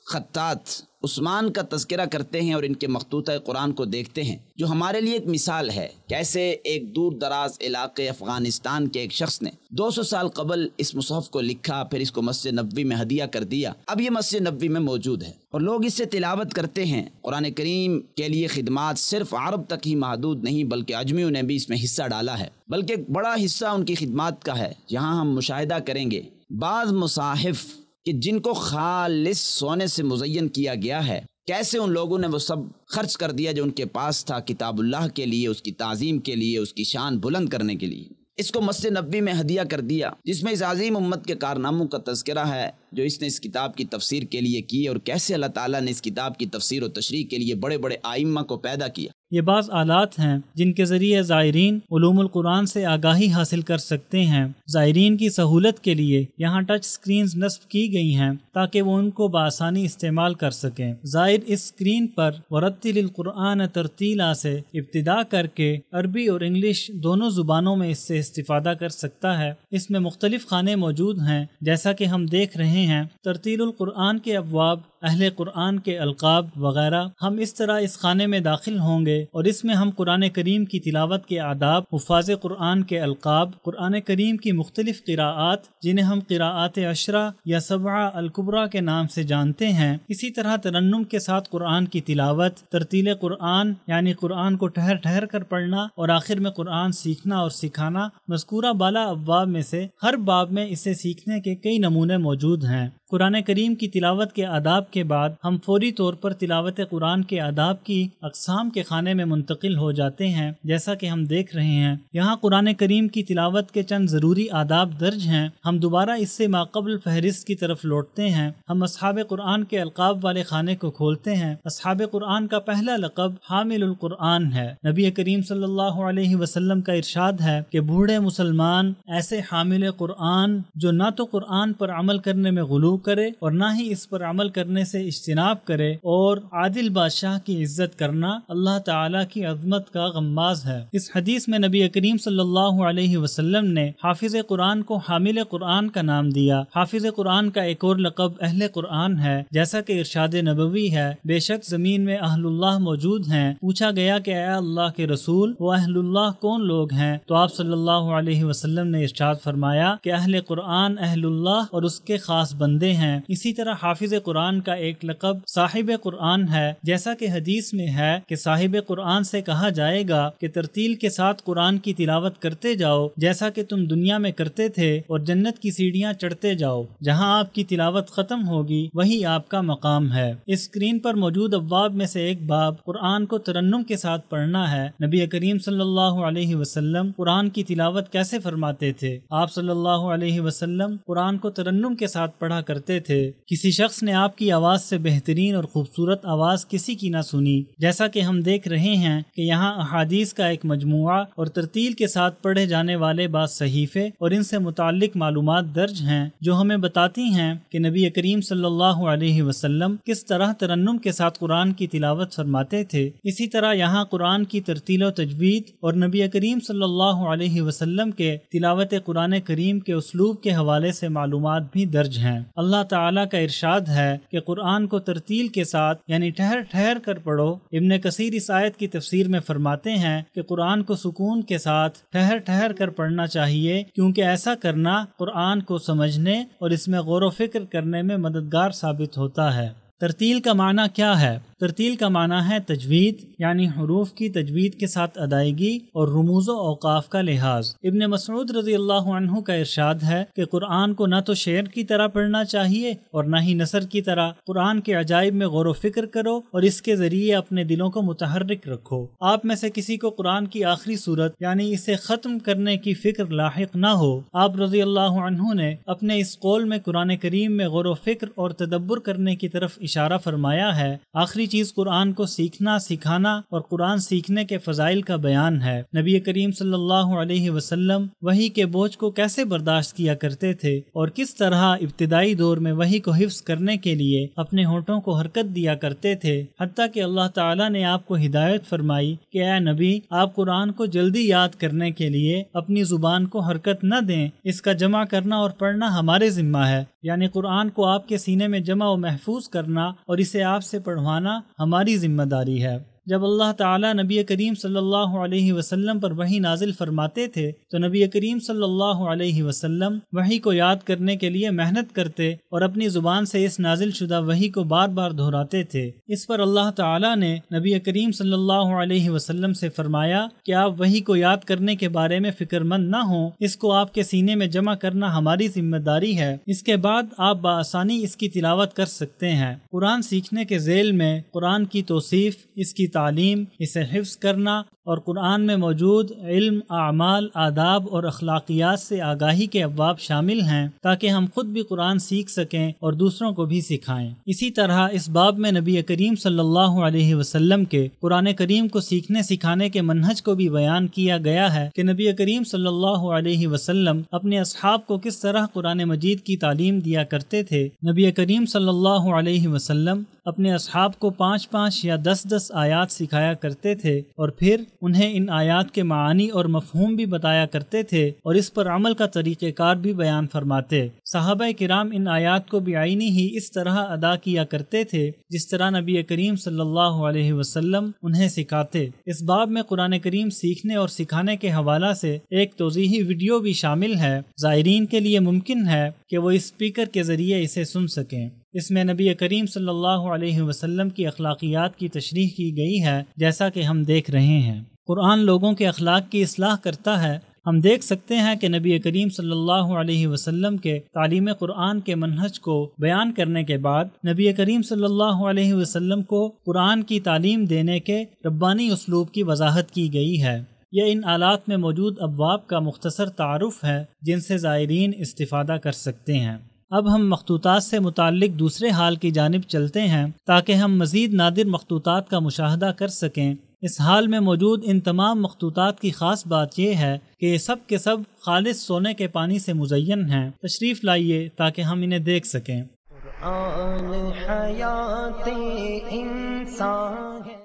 Speaker 4: خطاط عثمان کا تذکرہ کرتے ہیں اور ان کے مخطوطہ قرآن کو دیکھتے ہیں، جو ہمارے لیے ایک مثال ہے کیسے ایک دور دراز علاقے افغانستان کے ایک شخص نے 200 سال قبل اس مصحف کو لکھا، پھر اس کو مسجد نبوی میں ہدیہ کر دیا۔ اب یہ مسجد نبوی میں موجود ہے اور لوگ اس سے تلاوت کرتے ہیں۔ قرآن کریم کے لیے خدمات صرف عرب تک ہی محدود نہیں، بلکہ عجمیوں نے بھی اس میں حصہ ڈالا ہے، بلکہ ایک بڑا حصہ ان کی خدمات کا ہے۔ یہاں ہم مشاہدہ کریں گے بعض مصاحف کہ جن کو خالص سونے سے مزین کیا گیا ہے، کیسے ان لوگوں نے وہ سب خرچ کر دیا جو ان کے پاس تھا کتاب اللہ کے لیے، اس کی تعظیم کے لیے، اس کی شان بلند کرنے کے لیے۔ اس کو مسجد نبوی میں ہدیہ کر دیا، جس میں اس عظیم امت کے کارناموں کا تذکرہ ہے جو اس نے اس کتاب کی تفسیر کے لیے کی، اور کیسے اللہ تعالیٰ نے اس کتاب کی تفسیر و تشریح کے لیے بڑے بڑے آئمہ کو پیدا کیا۔
Speaker 3: یہ بعض آلات ہیں جن کے ذریعے زائرین علوم القرآن سے آگاہی حاصل کر سکتے ہیں۔ زائرین کی سہولت کے لیے یہاں ٹچ سکرینز نصب کی گئی ہیں تاکہ وہ ان کو بآسانی استعمال کر سکیں۔ زائر اس سکرین پر ورتل القرآن ترتیلا سے ابتدا کر کے عربی اور انگلش دونوں زبانوں میں اس سے استفادہ کر سکتا ہے۔ اس میں مختلف خانے موجود ہیں جیسا کہ ہم دیکھ رہے ہیں، ترتیل القرآن کے ابواب، اہل قرآن کے القاب وغیرہ۔ ہم اس طرح اس خانے میں داخل ہوں گے اور اس میں ہم قرآن کریم کی تلاوت کے آداب، حفاظ قرآن کے القاب، قرآن کریم کی مختلف قراءات جنہیں ہم قراءات عشرہ یا سبعہ الکبریٰ کے نام سے جانتے ہیں، اسی طرح ترنم کے ساتھ قرآن کی تلاوت، ترتیل قرآن یعنی قرآن کو ٹھہر ٹھہر کر پڑھنا، اور آخر میں قرآن سیکھنا اور سکھانا۔ مذکورہ بالا ابواب میں سے ہر باب میں اسے سیکھنے کے کئی نمونے موجود ہیں۔ قرآن کریم کی تلاوت کے آداب کے بعد ہم فوری طور پر تلاوت قرآن کے آداب کی اقسام کے خانے میں منتقل ہو جاتے ہیں، جیسا کہ ہم دیکھ رہے ہیں۔ یہاں قرآن کریم کی تلاوت کے چند ضروری آداب درج ہیں۔ ہم دوبارہ اس سے ماقبل فہرست کی طرف لوٹتے ہیں۔ ہم اصحاب قرآن کے القاب والے خانے کو کھولتے ہیں۔ اصحاب قرآن کا پہلا لقب حامل القرآن ہے۔ نبی کریم صلی اللہ علیہ وسلم کا ارشاد ہے کہ بوڑھے مسلمان ایسے حامل قرآن جو نہ تو قرآن پر عمل کرنے میں غلو کرے اور نہ ہی اس پر عمل کرنے سے اجتناب کرے، اور عادل بادشاہ کی عزت کرنا اللہ تعالیٰ کی عظمت کا غماز ہے۔ اس حدیث میں نبی کریم صلی اللہ علیہ وسلم نے حافظ قرآن کو حامل قرآن کا نام دیا۔ حافظ قرآن کا ایک اور لقب اہل قرآن ہے، جیسا کہ ارشاد نبوی ہے، بے شک زمین میں اہل اللہ موجود ہیں۔ پوچھا گیا کہ اے اللہ کے رسول، وہ اہل اللہ کون لوگ ہیں؟ تو آپ صلی اللہ علیہ وسلم نے ارشاد فرمایا کہ اہل قرآن اہل اللہ اور اس کے خاص بندے ہیں۔ اسی طرح حافظ قرآن کا ایک لقب صاحب قرآن ہے، جیسا کہ حدیث میں ہے کہ صاحب قرآن سے کہا جائے گا کہ ترتیل کے ساتھ قرآن کی تلاوت کرتے جاؤ جیسا کہ تم دنیا میں کرتے تھے، اور جنت کی سیڑھیاں چڑھتے جاؤ، جہاں آپ کی تلاوت ختم ہوگی وہی آپ کا مقام ہے۔ اس اسکرین پر موجود ابواب میں سے ایک باب قرآن کو ترنم کے ساتھ پڑھنا ہے۔ نبی کریم صلی اللہ علیہ وسلم قرآن کی تلاوت کیسے فرماتے تھے؟ آپ صلی اللہ علیہ وسلم قرآن کو ترنم کے ساتھ پڑھا کرتے تھے۔ کسی شخص نے آپ کی آواز سے بہترین اور خوبصورت آواز کسی کی نہ سنی۔ جیسا کہ ہم دیکھ رہے ہیں کہ یہاں احادیث کا ایک مجموعہ اور ترتیل کے ساتھ پڑھے جانے والے بعض صحیفے اور ان سے متعلق معلومات درج ہیں جو ہمیں بتاتی ہیں کہ نبی کریم صلی اللہ علیہ وسلم کس طرح ترنم کے ساتھ قرآن کی تلاوت فرماتے تھے۔ اسی طرح یہاں قرآن کی ترتیل و تجوید اور نبی کریم صلی اللہ علیہ وسلم کے تلاوت قرآن کریم کے اسلوب کے حوالے سے معلومات بھی درج ہیں۔ اللہ تعالیٰ کا ارشاد ہے کہ قرآن کو ترتیل کے ساتھ یعنی ٹھہر ٹھہر کر پڑھو۔ ابن کثیر اس آیت کی تفسیر میں فرماتے ہیں کہ قرآن کو سکون کے ساتھ ٹھہر ٹھہر کر پڑھنا چاہیے، کیونکہ ایسا کرنا قرآن کو سمجھنے اور اس میں غور و فکر کرنے میں مددگار ثابت ہوتا ہے۔ ترتیل کا معنی کیا ہے؟ ترتیل کا معنی ہے تجوید، یعنی حروف کی تجوید کے ساتھ ادائیگی اور رموز و اوقاف کا لحاظ۔ ابن مسعود رضی اللہ عنہ کا ارشاد ہے کہ قرآن کو نہ تو شعر کی طرح پڑھنا چاہیے اور نہ ہی نثر کی طرح۔ قرآن کے عجائب میں غور و فکر کرو اور اس کے ذریعے اپنے دلوں کو متحرک رکھو۔ آپ میں سے کسی کو قرآن کی آخری صورت یعنی اسے ختم کرنے کی فکر لاحق نہ ہو۔ آپ رضی اللہ عنہ نے اپنے اس قول میں قرآن کریم میں غور و فکر اور تدبر کرنے کی طرف اشارہ فرمایا ہے۔ آخری چیز قرآن کو سیکھنا، سکھانا اور قرآن سیکھنے کے فضائل کا بیان ہے۔ نبی کریم صلی اللہ علیہ وسلم وحی کے بوجھ کو کیسے برداشت کیا کرتے تھے اور کس طرح ابتدائی دور میں وحی کو حفظ کرنے کے لیے اپنے ہونٹوں کو حرکت دیا کرتے تھے، حتیٰ کہ اللہ تعالیٰ نے آپ کو ہدایت فرمائی کہ اے نبی، آپ قرآن کو جلدی یاد کرنے کے لیے اپنی زبان کو حرکت نہ دیں، اس کا جمع کرنا اور پڑھنا ہمارے ذمہ ہے۔ یعنی قرآن کو آپ کے سینے میں جمع و محفوظ کرنا اور اسے آپ سے پڑھوانا ہماری ذمہ داری ہے۔ جب اللہ تعالیٰ نبی کریم صلی اللہ علیہ وسلم پر وحی نازل فرماتے تھے تو نبی کریم صلی اللہ علیہ وسلم وحی کو یاد کرنے کے لیے محنت کرتے اور اپنی زبان سے اس نازل شدہ وحی کو بار بار دہراتے تھے۔ اس پر اللہ تعالیٰ نے نبی کریم صلی اللہ علیہ وسلم سے فرمایا کہ آپ وحی کو یاد کرنے کے بارے میں فکر مند نہ ہوں، اس کو آپ کے سینے میں جمع کرنا ہماری ذمہ داری ہے، اس کے بعد آپ بآسانی اس کی تلاوت کر سکتے ہیں۔ قرآن سیکھنے کے ذیل میں قرآن کی توصیف، اس کی تعلیم، اسے حفظ کرنا اور قرآن میں موجود علم، اعمال، آداب اور اخلاقیات سے آگاہی کے ابواب شامل ہیں تاکہ ہم خود بھی قرآن سیکھ سکیں اور دوسروں کو بھی سکھائیں۔ اسی طرح اس باب میں نبی کریم صلی اللہ علیہ وسلم کے قرآن کریم کو سیکھنے سکھانے کے منہج کو بھی بیان کیا گیا ہے کہ نبی کریم صلی اللہ علیہ وسلم اپنے اصحاب کو کس طرح قرآن مجید کی تعلیم دیا کرتے تھے۔ نبی کریم صلی اللہ علیہ وسلم اپنے اصحاب کو 5 یا 10 آیات سکھایا کرتے تھے اور پھر انہیں ان آیات کے معانی اور مفہوم بھی بتایا کرتے تھے اور اس پر عمل کا طریقہ کار بھی بیان فرماتے۔ صحابہ کرام ان آیات کو بعینی ہی اس طرح ادا کیا کرتے تھے جس طرح نبی کریم صلی اللہ علیہ وسلم انہیں سکھاتے۔ اس باب میں قرآن کریم سیکھنے اور سکھانے کے حوالہ سے ایک توضیحی ویڈیو بھی شامل ہے۔ زائرین کے لیے ممکن ہے کہ وہ اسپیکر کے ذریعے اسے سن سکیں۔ اس میں نبی کریم صلی اللہ علیہ وسلم کی اخلاقیات کی تشریح کی گئی ہے جیسا کہ ہم دیکھ رہے ہیں۔ قرآن لوگوں کے اخلاق کی اصلاح کرتا ہے۔ ہم دیکھ سکتے ہیں کہ نبی کریم صلی اللہ علیہ وسلم کے تعلیم قرآن کے منہج کو بیان کرنے کے بعد نبی کریم صلی اللہ علیہ وسلم کو قرآن کی تعلیم دینے کے ربانی اسلوب کی وضاحت کی گئی ہے۔ یہ ان آلات میں موجود ابواب کا مختصر تعارف ہے جن سے زائرین استفادہ کر سکتے ہیں۔ اب ہم مخطوطات سے متعلق دوسرے حال کی جانب چلتے ہیں تاکہ ہم مزید نادر مخطوطات کا مشاہدہ کر سکیں۔ اس حال میں موجود ان تمام مخطوطات کی خاص بات یہ ہے کہ یہ سب کے سب خالص سونے کے پانی سے مزین ہیں۔ تشریف لائیے تاکہ ہم انہیں دیکھ سکیں۔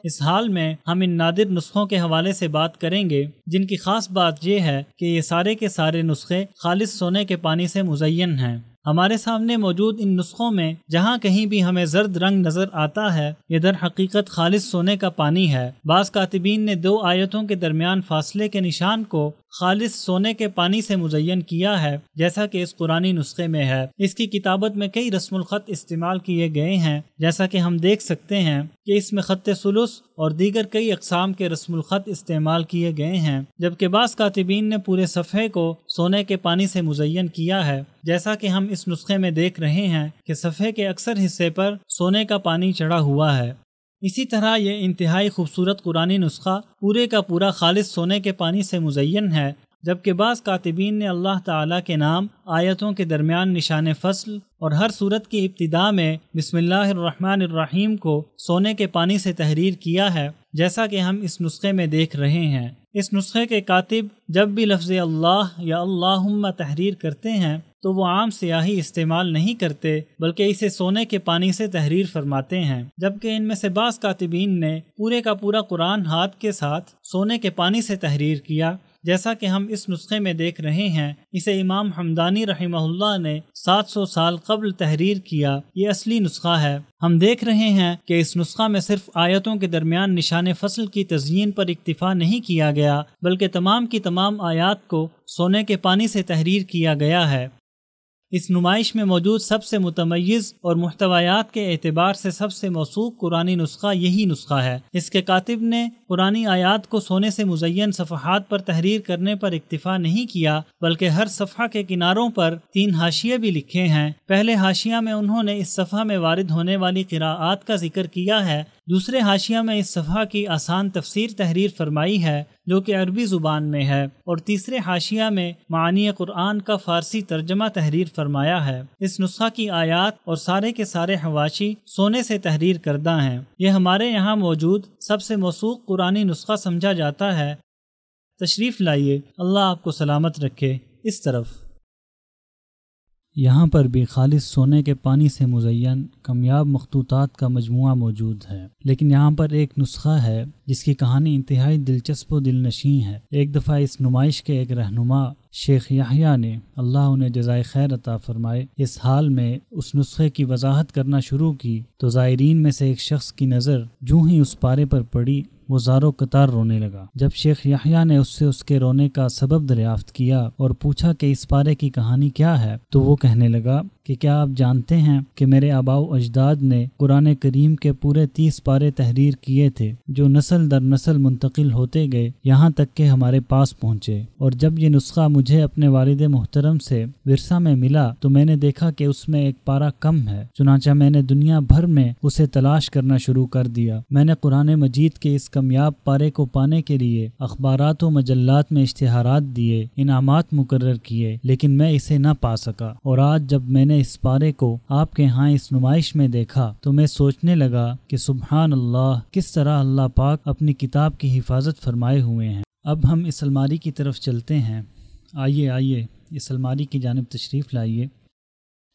Speaker 3: اس حال میں ہم ان نادر نسخوں کے حوالے سے بات کریں گے جن کی خاص بات یہ ہے کہ یہ سارے کے سارے نسخے خالص سونے کے پانی سے مزین ہیں۔ ہمارے سامنے موجود ان نسخوں میں جہاں کہیں بھی ہمیں زرد رنگ نظر آتا ہے یہ در حقیقت خالص سونے کا پانی ہے۔ بعض کاتبین نے 2 آیتوں کے درمیان فاصلے کے نشان کو خالص سونے کے پانی سے مزین کیا ہے جیسا کہ اس قرآنی نسخے میں ہے۔ اس کی کتابت میں کئی رسم الخط استعمال کیے گئے ہیں جیسا کہ ہم دیکھ سکتے ہیں کہ اس میں خط ثلث اور دیگر کئی اقسام کے رسم الخط استعمال کیے گئے ہیں، جبکہ بعض کاتبین نے پورے صفحے کو سونے کے پانی سے مزین کیا ہے جیسا کہ ہم اس نسخے میں دیکھ رہے ہیں کہ صفحے کے اکثر حصے پر سونے کا پانی چڑھا ہوا ہے۔ اسی طرح یہ انتہائی خوبصورت قرآنی نسخہ پورے کا پورا خالص سونے کے پانی سے مزین ہے، جبکہ بعض کاتبین نے اللہ تعالیٰ کے نام، آیتوں کے درمیان نشان فصل اور ہر سورت کی ابتدا میں بسم اللہ الرحمن الرحیم کو سونے کے پانی سے تحریر کیا ہے جیسا کہ ہم اس نسخے میں دیکھ رہے ہیں۔ اس نسخے کے کاتب جب بھی لفظ اللہ یا اللہم تحریر کرتے ہیں تو وہ عام سیاہی استعمال نہیں کرتے بلکہ اسے سونے کے پانی سے تحریر فرماتے ہیں، جبکہ ان میں سے بعض کاتبین نے پورے کا پورا قرآن ہاتھ کے ساتھ سونے کے پانی سے تحریر کیا جیسا کہ ہم اس نسخے میں دیکھ رہے ہیں۔ اسے امام حمدانی رحمہ اللہ نے 700 سال قبل تحریر کیا۔ یہ اصلی نسخہ ہے۔ ہم دیکھ رہے ہیں کہ اس نسخہ میں صرف آیتوں کے درمیان نشان فصل کی تزیین پر اکتفا نہیں کیا گیا بلکہ تمام کی تمام آیات کو سونے کے پانی سے تحریر کیا گیا ہے۔ اس نمائش میں موجود سب سے متمیز اور محتویات کے اعتبار سے سب سے موثوق قرآنی نسخہ یہی نسخہ ہے۔ اس کے کاتب نے قرآنی آیات کو سونے سے مزین صفحات پر تحریر کرنے پر اکتفا نہیں کیا بلکہ ہر صفحہ کے کناروں پر 3 حاشیے بھی لکھے ہیں۔ پہلے حاشیہ میں انہوں نے اس صفحہ میں وارد ہونے والی قراءات کا ذکر کیا ہے، دوسرے حاشیہ میں اس صفحہ کی آسان تفسیر تحریر فرمائی ہے جو کہ عربی زبان میں ہے، اور تیسرے حاشیہ میں معانی قرآن کا فارسی ترجمہ تحریر فرمایا ہے۔ اس نسخہ کی آیات اور سارے کے سارے حواشی سونے سے تحریر کردہ ہیں۔ یہ ہمارے یہاں موجود سب سے موثوق قرآنی نسخہ سمجھا جاتا ہے۔ تشریف لائیے، اللہ آپ کو سلامت رکھے۔ اس طرف یہاں پر بھی خالص سونے کے پانی سے مزین کامیاب مخطوطات کا مجموعہ موجود ہے، لیکن یہاں پر ایک نسخہ ہے جس کی کہانی انتہائی دلچسپ و دلنشیں ہے۔ ایک دفعہ اس نمائش کے ایک رہنما شیخ یحییٰ نے، اللہ انہیں جزائے خیر عطا فرمائے، اس حال میں اس نسخے کی وضاحت کرنا شروع کی تو زائرین میں سے ایک شخص کی نظر جوں ہی اس پارے پر پڑی وہ زارو قطار رونے لگا۔ جب شیخ یحییٰ نے اس سے اس کے رونے کا سبب دریافت کیا اور پوچھا کہ اس پارے کی کہانی کیا ہے تو وہ کہنے لگا کہ کیا آپ جانتے ہیں کہ میرے آباء و اجداد نے قرآن کریم کے پورے 30 پارے تحریر کیے تھے جو نسل در نسل منتقل ہوتے گئے یہاں تک کہ ہمارے پاس پہنچے، اور جب یہ نسخہ مجھے اپنے والد محترم سے ورثہ میں ملا تو میں نے دیکھا کہ اس میں ایک پارہ کم ہے، چنانچہ میں نے دنیا بھر میں اسے تلاش کرنا شروع کر دیا۔ میں نے قرآن مجید کے اس کمیاب پارے کو پانے کے لیے اخبارات و مجلات میں اشتہارات دیے، انعامات مقرر کیے، لیکن میں اسے نہ پا سکا، اور آج جب میں نے اس پارے کو آپ کے ہاں اس نمائش میں دیکھا تو میں سوچنے لگا کہ سبحان اللہ، کس طرح اللہ پاک اپنی کتاب کی حفاظت فرمائے ہوئے ہیں۔ اب ہم اس الماری کی طرف چلتے ہیں۔ آئیے اس الماری کی جانب تشریف لائیے۔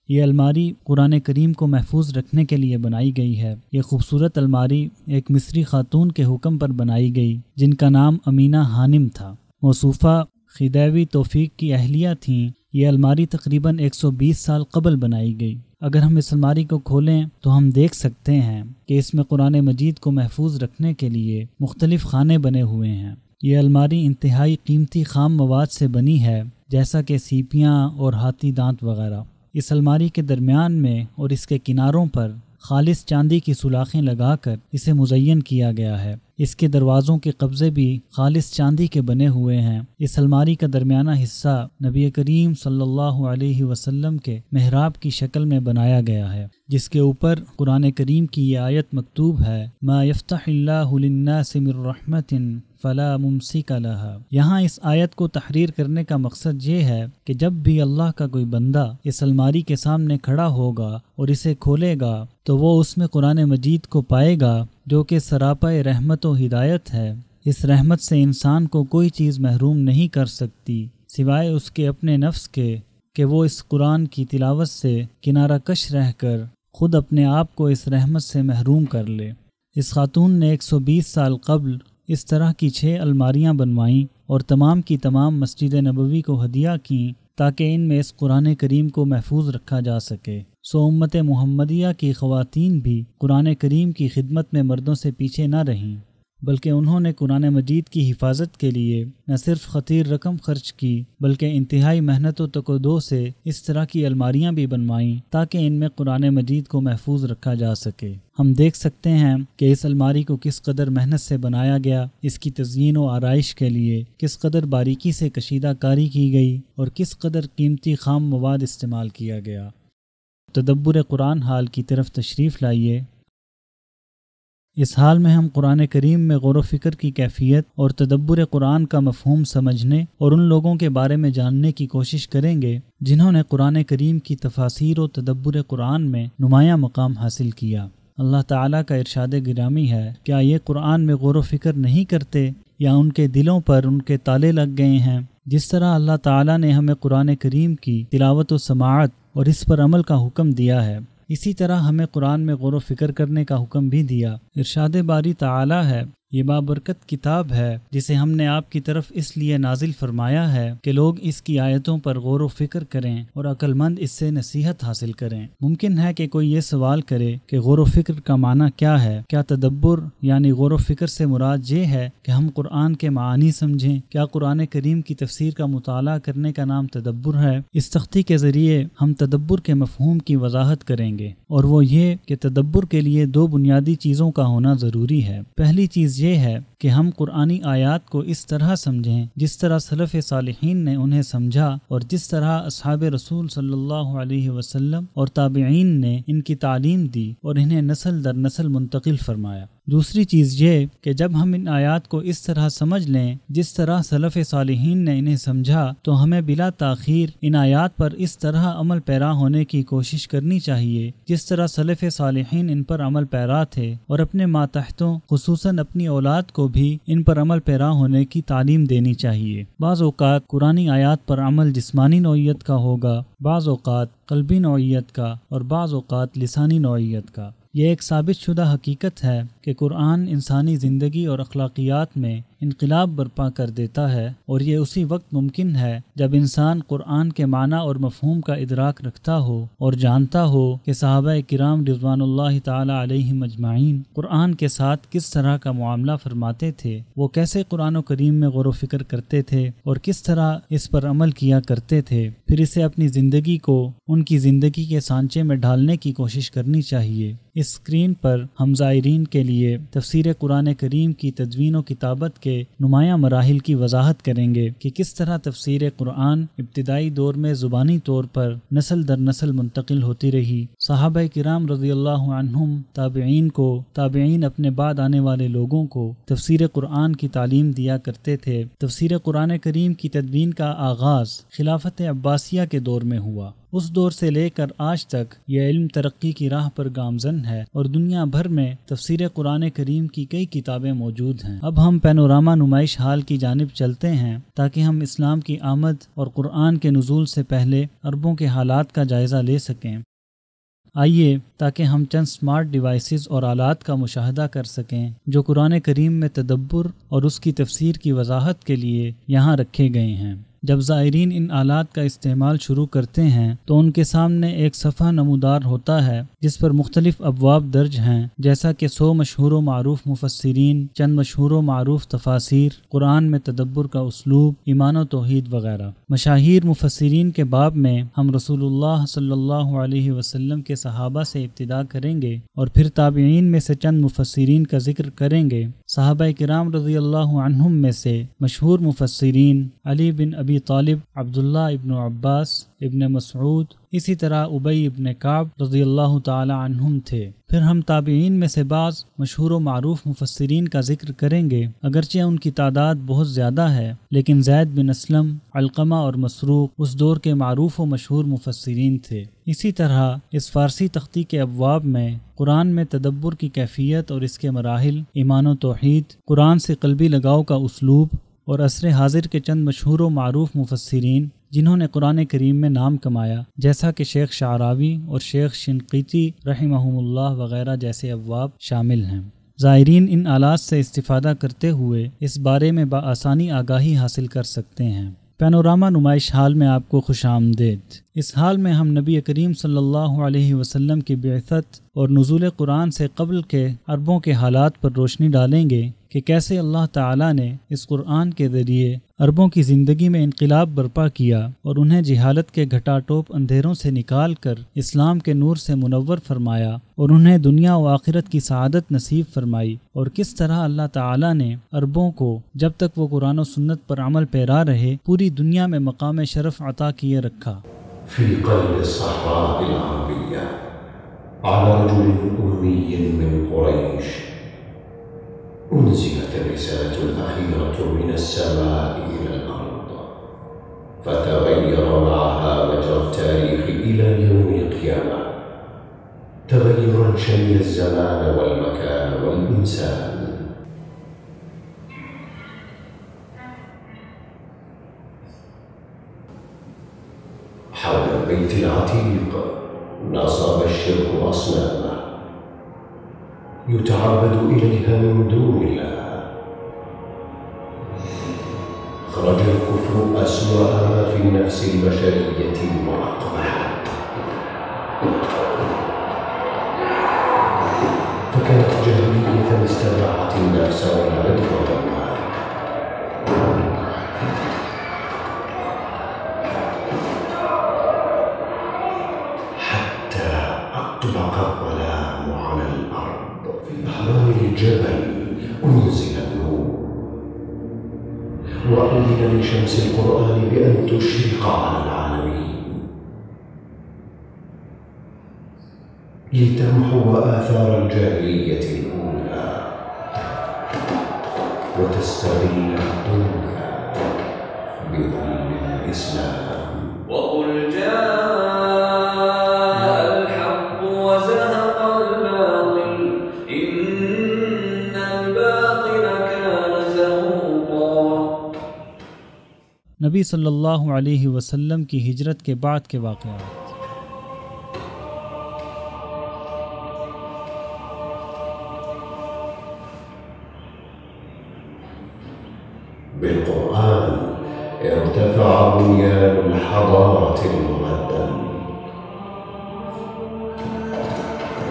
Speaker 3: یہ الماری قرآن کریم کو محفوظ رکھنے کے لیے بنائی گئی ہے۔ یہ خوبصورت الماری ایک مصری خاتون کے حکم پر بنائی گئی جن کا نام امینہ ہانم تھا۔ موصوفہ خدیوی توفیق کی اہلیہ تھیں۔ یہ الماری تقریباً 120 سال قبل بنائی گئی۔ اگر ہم اس الماری کو کھولیں تو ہم دیکھ سکتے ہیں کہ اس میں قرآن مجید کو محفوظ رکھنے کے لیے مختلف خانے بنے ہوئے ہیں۔ یہ الماری انتہائی قیمتی خام مواد سے بنی ہے، جیسا کہ سیپیاں اور ہاتھی دانت وغیرہ۔ اس الماری کے درمیان میں اور اس کے کناروں پر خالص چاندی کی سولاخیں لگا کر اسے مزین کیا گیا ہے۔ اس کے دروازوں کے قبضے بھی خالص چاندی کے بنے ہوئے ہیں۔ اس الماری کا درمیانہ حصہ نبی کریم صلی اللہ علیہ وسلم کے محراب کی شکل میں بنایا گیا ہے، جس کے اوپر قرآن کریم کی یہ آیت مکتوب ہے، ما یفتح اللہ للناس من رحمت فلا ممسک لها۔ یہاں اس آیت کو تحریر کرنے کا مقصد یہ ہے کہ جب بھی اللہ کا کوئی بندہ اس الماری کے سامنے کھڑا ہوگا اور اسے کھولے گا تو وہ اس میں قرآن مجید کو پائے گا جو کہ سراپا رحمت و ہدایت ہے۔ اس رحمت سے انسان کو کوئی چیز محروم نہیں کر سکتی سوائے اس کے اپنے نفس کے کہ وہ اس قرآن کی تلاوت سے کنارہ کش رہ کر خود اپنے آپ کو اس رحمت سے محروم کر لے۔ اس خاتون نے 120 سال قبل اس طرح کی 6 الماریاں بنوائیں اور تمام کی تمام مسجد نبوی کو ہدیہ کیں تاکہ ان میں اس قرآن کریم کو محفوظ رکھا جا سکے۔ سو امت محمدیہ کی خواتین بھی قرآن کریم کی خدمت میں مردوں سے پیچھے نہ رہیں، بلکہ انہوں نے قرآن مجید کی حفاظت کے لیے نہ صرف خطیر رقم خرچ کی بلکہ انتہائی محنت و تکدو سے اس طرح کی الماریاں بھی بنوائیں تاکہ ان میں قرآن مجید کو محفوظ رکھا جا سکے۔ ہم دیکھ سکتے ہیں کہ اس الماری کو کس قدر محنت سے بنایا گیا، اس کی تزئین و آرائش کے لیے کس قدر باریکی سے کشیدہ کاری کی گئی اور کس قدر قیمتی خام مواد استعمال کیا گیا۔ تدبر قرآن حال کی طرف تشریف لائیے۔ اس حال میں ہم قرآن کریم میں غور و فکر کی کیفیت اور تدبر قرآن کا مفہوم سمجھنے اور ان لوگوں کے بارے میں جاننے کی کوشش کریں گے جنہوں نے قرآن کریم کی تفاسیر و تدبر قرآن میں نمایاں مقام حاصل کیا۔ اللہ تعالیٰ کا ارشاد گرامی ہے، کیا یہ قرآن میں غور و فکر نہیں کرتے یا ان کے دلوں پر ان کے تالے لگ گئے ہیں؟ جس طرح اللہ تعالیٰ نے ہمیں قرآن کریم کی تلاوت و سماعت اور اس پر عمل کا حکم دیا ہے، اسی طرح ہمیں قرآن میں غور و فکر کرنے کا حکم بھی دیا۔ ارشاد باری تعالیٰ ہے، یہ بابرکت کتاب ہے جسے ہم نے آپ کی طرف اس لیے نازل فرمایا ہے کہ لوگ اس کی آیتوں پر غور و فکر کریں اور عقل مند اس سے نصیحت حاصل کریں۔ ممکن ہے کہ کوئی یہ سوال کرے کہ غور و فکر کا معنی کیا ہے؟ کیا تدبر یعنی غور و فکر سے مراد یہ ہے کہ ہم قرآن کے معانی سمجھیں؟ کیا قرآن کریم کی تفسیر کا مطالعہ کرنے کا نام تدبر ہے؟ اس تختی کے ذریعے ہم تدبر کے مفہوم کی وضاحت کریں گے، اور وہ یہ کہ تدبر کے لیے 2 بنیادی چیزوں کا ہونا ضروری ہے۔ پہلی چیز یہ ہے کہ ہم قرآنی آیات کو اس طرح سمجھیں جس طرح سلف صالحین نے انہیں سمجھا اور جس طرح اصحاب رسول صلی اللہ علیہ وسلم اور تابعین نے ان کی تعلیم دی اور انہیں نسل در نسل منتقل فرمایا۔ دوسری چیز یہ کہ جب ہم ان آیات کو اس طرح سمجھ لیں جس طرح سلف صالحین نے انہیں سمجھا تو ہمیں بلا تاخیر ان آیات پر اس طرح عمل پیرا ہونے کی کوشش کرنی چاہیے جس طرح سلف صالحین ان پر عمل پیرا تھے، اور اپنے ماتحتوں خصوصاً اپنی اولاد کو بھی ان پر عمل پیرا ہونے کی تعلیم دینی چاہیے۔ بعض اوقات قرآنی آیات پر عمل جسمانی نوعیت کا ہوگا، بعض اوقات قلبی نوعیت کا، اور بعض اوقات لسانی نوعیت کا۔ یہ ایک ثابت شدہ حقیقت ہے کہ قرآن انسانی زندگی اور اخلاقیات میں انقلاب برپا کر دیتا ہے، اور یہ اسی وقت ممکن ہے جب انسان قرآن کے معنی اور مفہوم کا ادراک رکھتا ہو اور جانتا ہو کہ صحابہ کرام رضوان اللہ تعالی علیہم اجمعین قرآن کے ساتھ کس طرح کا معاملہ فرماتے تھے، وہ کیسے قرآن و کریم میں غور و فکر کرتے تھے اور کس طرح اس پر عمل کیا کرتے تھے، پھر اسے اپنی زندگی کو ان کی زندگی کے سانچے میں ڈھالنے کی کوشش کرنی چاہیے۔ اس اسکرین پر ہم زائرین کے لیے تفسیر قرآن کریم کی تدوین و کتابت کے نمایاں مراحل کی وضاحت کریں گے کہ کس طرح تفسیر قرآن ابتدائی دور میں زبانی طور پر نسل در نسل منتقل ہوتی رہی، صحابہ کرام رضی اللہ عنہم تابعین کو، تابعین اپنے بعد آنے والے لوگوں کو تفسیر قرآن کی تعلیم دیا کرتے تھے۔ تفسیر قرآن کریم کی تدوین کا آغاز خلافت عباسیہ کے دور میں ہوا۔ اس دور سے لے کر آج تک یہ علم ترقی کی راہ پر گامزن ہے اور دنیا بھر میں تفسیر قرآن کریم کی کئی کتابیں موجود ہیں۔ اب ہم پینوراما نمائش ہال کی جانب چلتے ہیں تاکہ ہم اسلام کی آمد اور قرآن کے نزول سے پہلے عربوں کے حالات کا جائزہ لے سکیں۔ آئیے تاکہ ہم چند سمارٹ ڈیوائسز اور آلات کا مشاہدہ کر سکیں جو قرآن کریم میں تدبر اور اس کی تفسیر کی وضاحت کے لیے یہاں رکھے گئے ہیں۔ جب زائرین ان آلات کا استعمال شروع کرتے ہیں تو ان کے سامنے ایک صفحہ نمودار ہوتا ہے جس پر مختلف ابواب درج ہیں، جیسا کہ 100 مشہور و معروف مفسرین، چند مشہور و معروف تفاسیر، قرآن میں تدبر کا اسلوب، ایمان و توحید وغیرہ۔ مشاہیر مفسرین کے باب میں ہم رسول اللہ صلی اللہ علیہ وسلم کے صحابہ سے ابتدا کریں گے اور پھر تابعین میں سے چند مفسرین کا ذکر کریں گے۔ صحابہ کرام رضی اللہ عنہم میں سے مشہور مفسرین علی بن ابی طالب، عبداللہ ابن عباس، ابن مسعود، اسی طرح ابی ابن کعب رضی اللہ تعالی عنہم تھے۔ پھر ہم تابعین میں سے بعض مشہور و معروف مفسرین کا ذکر کریں گے، اگرچہ ان کی تعداد بہت زیادہ ہے، لیکن زید بن اسلم، علقمہ اور مسروق اس دور کے معروف و مشہور مفسرین تھے۔ اسی طرح اس فارسی تختی کے ابواب میں قرآن میں تدبر کی کیفیت اور اس کے مراحل، ایمان و توحید، قرآن سے قلبی لگاؤ کا اسلوب اور عصر حاضر کے چند مشہور و معروف مفسرین جنہوں نے قرآن کریم میں نام کمایا، جیسا کہ شیخ شعراوی اور شیخ شنقیطی رحمہم اللہ وغیرہ جیسے ابواب شامل ہیں۔ زائرین ان آلات سے استفادہ کرتے ہوئے اس بارے میں بآسانی آگاہی حاصل کر سکتے ہیں۔ پینوراما نمائش ہال میں آپ کو خوش آمدید۔ اس حال میں ہم نبی کریم صلی اللہ علیہ وسلم کی بعثت اور نزول قرآن سے قبل کے عربوں کے حالات پر روشنی ڈالیں گے کہ کیسے اللہ تعالیٰ نے اس قرآن کے ذریعے عربوں کی زندگی میں انقلاب برپا کیا اور انہیں جہالت کے گھٹا ٹوپ اندھیروں سے نکال کر اسلام کے نور سے منور فرمایا اور انہیں دنیا و آخرت کی سعادت نصیب فرمائی، اور کس طرح اللہ تعالیٰ نے عربوں کو جب تک وہ قرآن و سنت پر عمل پیرا رہے پوری دنیا میں مقام شرف عطا کیے رکھا۔
Speaker 8: في قلب الصحراء العربية على رجل أمي من قريش أنزلت الرسالة الأخيرة من السماء إلى الأرض، فتغير معها مجرى التاريخ إلى يوم القيامة تغيرا شمل الزمان والمكان والإنسان. حول البيت العتيق نصب الشرك أصناما يتعبد إليها من دون الله. خرج الكفر أسوأ ما في النفس البشرية وأقبح، فكانت جاهلية استباحت النفس والعدل والمال، أطبق الظلام على الأرض. في أحضان الجبل أنزل النور، وأذن لشمس القرآن بأن تشرق على العالمين لتمحو آثار الجاهلية الأولى وتستغل الدنيا بظل الإسلام.
Speaker 6: وقل جاء
Speaker 3: نبی صلی اللہ علیہ وسلم کی ہجرت کے بعد کے واقعات۔
Speaker 8: بالقرآن ارتفع بنيان الحضارة المقدم،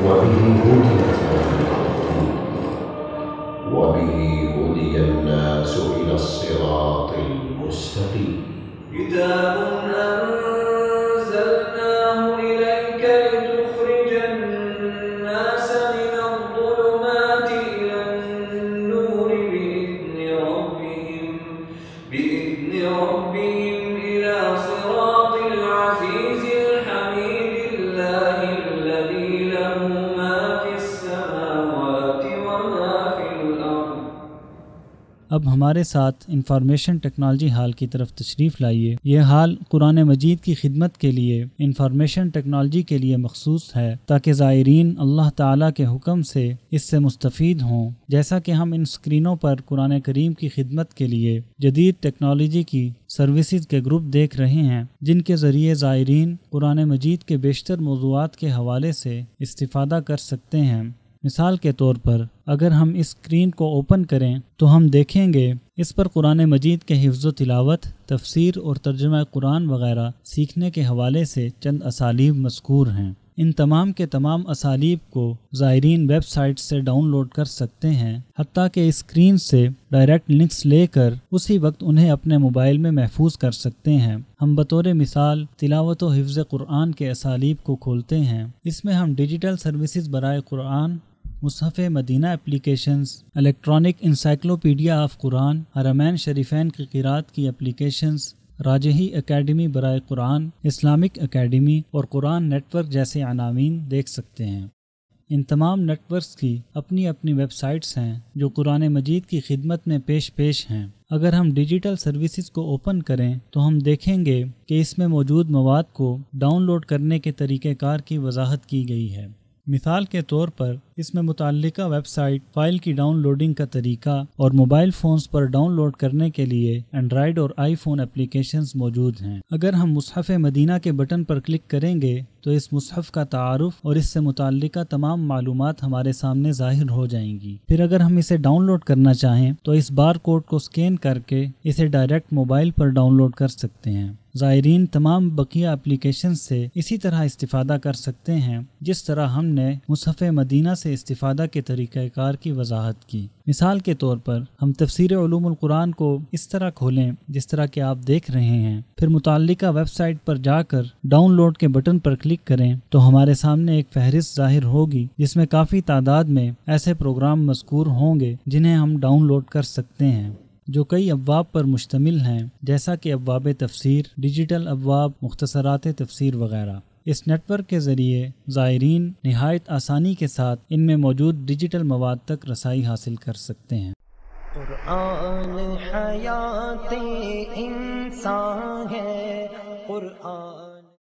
Speaker 8: وبه هديت الأرض، وبه هدي الناس إلى الصراط المستقيم.
Speaker 6: كتاب أنزلناه إليك لتخرج الناس من الظلمات إلى النور بإذن ربهم إلى صراط العزيز الحميد الله الذي له ما في السماوات وما في الأرض.
Speaker 3: اب ہمارے ساتھ انفارمیشن ٹیکنالوجی ہال کی طرف تشریف لائیے۔ یہ ہال قرآن مجید کی خدمت کے لیے انفارمیشن ٹیکنالوجی کے لیے مخصوص ہے تاکہ زائرین اللہ تعالیٰ کے حکم سے اس سے مستفید ہوں۔ جیسا کہ ہم ان اسکرینوں پر قرآن کریم کی خدمت کے لیے جدید ٹیکنالوجی کی سروسز کے گروپ دیکھ رہے ہیں، جن کے ذریعے زائرین قرآن مجید کے بیشتر موضوعات کے حوالے سے استفادہ کر سکتے ہیں۔ مثال کے طور پر اگر ہم اس اسکرین کو اوپن کریں تو ہم دیکھیں گے اس پر قرآن مجید کے حفظ و تلاوت، تفسیر اور ترجمہ قرآن وغیرہ سیکھنے کے حوالے سے چند اسالیب مذکور ہیں۔ ان تمام کے تمام اسالیب کو زائرین ویب سائٹ سے ڈاؤن لوڈ کر سکتے ہیں، حتیٰ کہ اسکرین سے ڈائریکٹ لنکس لے کر اسی وقت انہیں اپنے موبائل میں محفوظ کر سکتے ہیں۔ ہم بطور مثال تلاوت و حفظ قرآن کے اسالیب کو کھولتے ہیں۔ اس میں ہم ڈیجیٹل سروسز برائے قرآن، مصحف مدینہ اپلیکیشنز، الیکٹرانک انسائکلوپیڈیا آف قرآن، حرمین شریفین کی قرات کی اپلیکیشنز، راجحی اکیڈمی برائے قرآن، اسلامک اکیڈمی اور قرآن نیٹ ورک جیسے عناوین دیکھ سکتے ہیں۔ ان تمام نیٹ ورکس کی اپنی اپنی ویب سائٹس ہیں جو قرآن مجید کی خدمت میں پیش ہیں۔ اگر ہم ڈیجیٹل سروسز کو اوپن کریں تو ہم دیکھیں گے کہ اس میں موجود مواد کو ڈاؤن لوڈ کرنے کے طریقہ کار کی وضاحت کی گئی ہے۔ مثال کے طور پر اس میں متعلقہ ویب سائٹ فائل کی ڈاؤن لوڈنگ کا طریقہ اور موبائل فونز پر ڈاؤن لوڈ کرنے کے لیے اینڈرائیڈ اور آئی فون اپلیکیشنز موجود ہیں۔ اگر ہم مصحف مدینہ کے بٹن پر کلک کریں گے تو اس مصحف کا تعارف اور اس سے متعلقہ تمام معلومات ہمارے سامنے ظاہر ہو جائیں گی۔ پھر اگر ہم اسے ڈاؤن لوڈ کرنا چاہیں تو اس بار کوڈ کو اسکین کر کے اسے ڈائریکٹ موبائل پر ڈاؤن لوڈ کر سکتے ہیں۔ زائرین تمام بقیہ اپلیکیشن سے اسی طرح استفادہ کر سکتے ہیں جس طرح ہم نے مصحف مدینہ سے استفادہ کے طریقہ کار کی وضاحت کی۔ مثال کے طور پر ہم تفسیر علوم القرآن کو اس طرح کھولیں جس طرح کہ آپ دیکھ رہے ہیں، پھر متعلقہ ویب سائٹ پر جا کر ڈاؤن لوڈ کے بٹن پر کلک کریں تو ہمارے سامنے ایک فہرست ظاہر ہوگی جس میں کافی تعداد میں ایسے پروگرام مذکور ہوں گے جنہیں ہم ڈاؤن لوڈ کر سکتے ہیں، جو کئی ابواب پر مشتمل ہیں، جیسا کہ ابواب تفسیر، ڈیجیٹل ابواب، مختصرات تفسیر وغیرہ۔ اس نیٹ ورک کے ذریعے زائرین نہایت آسانی کے ساتھ ان میں موجود ڈیجیٹل مواد تک رسائی حاصل کر سکتے ہیں۔
Speaker 1: قرآن حیات انسان ہے، قرآن۔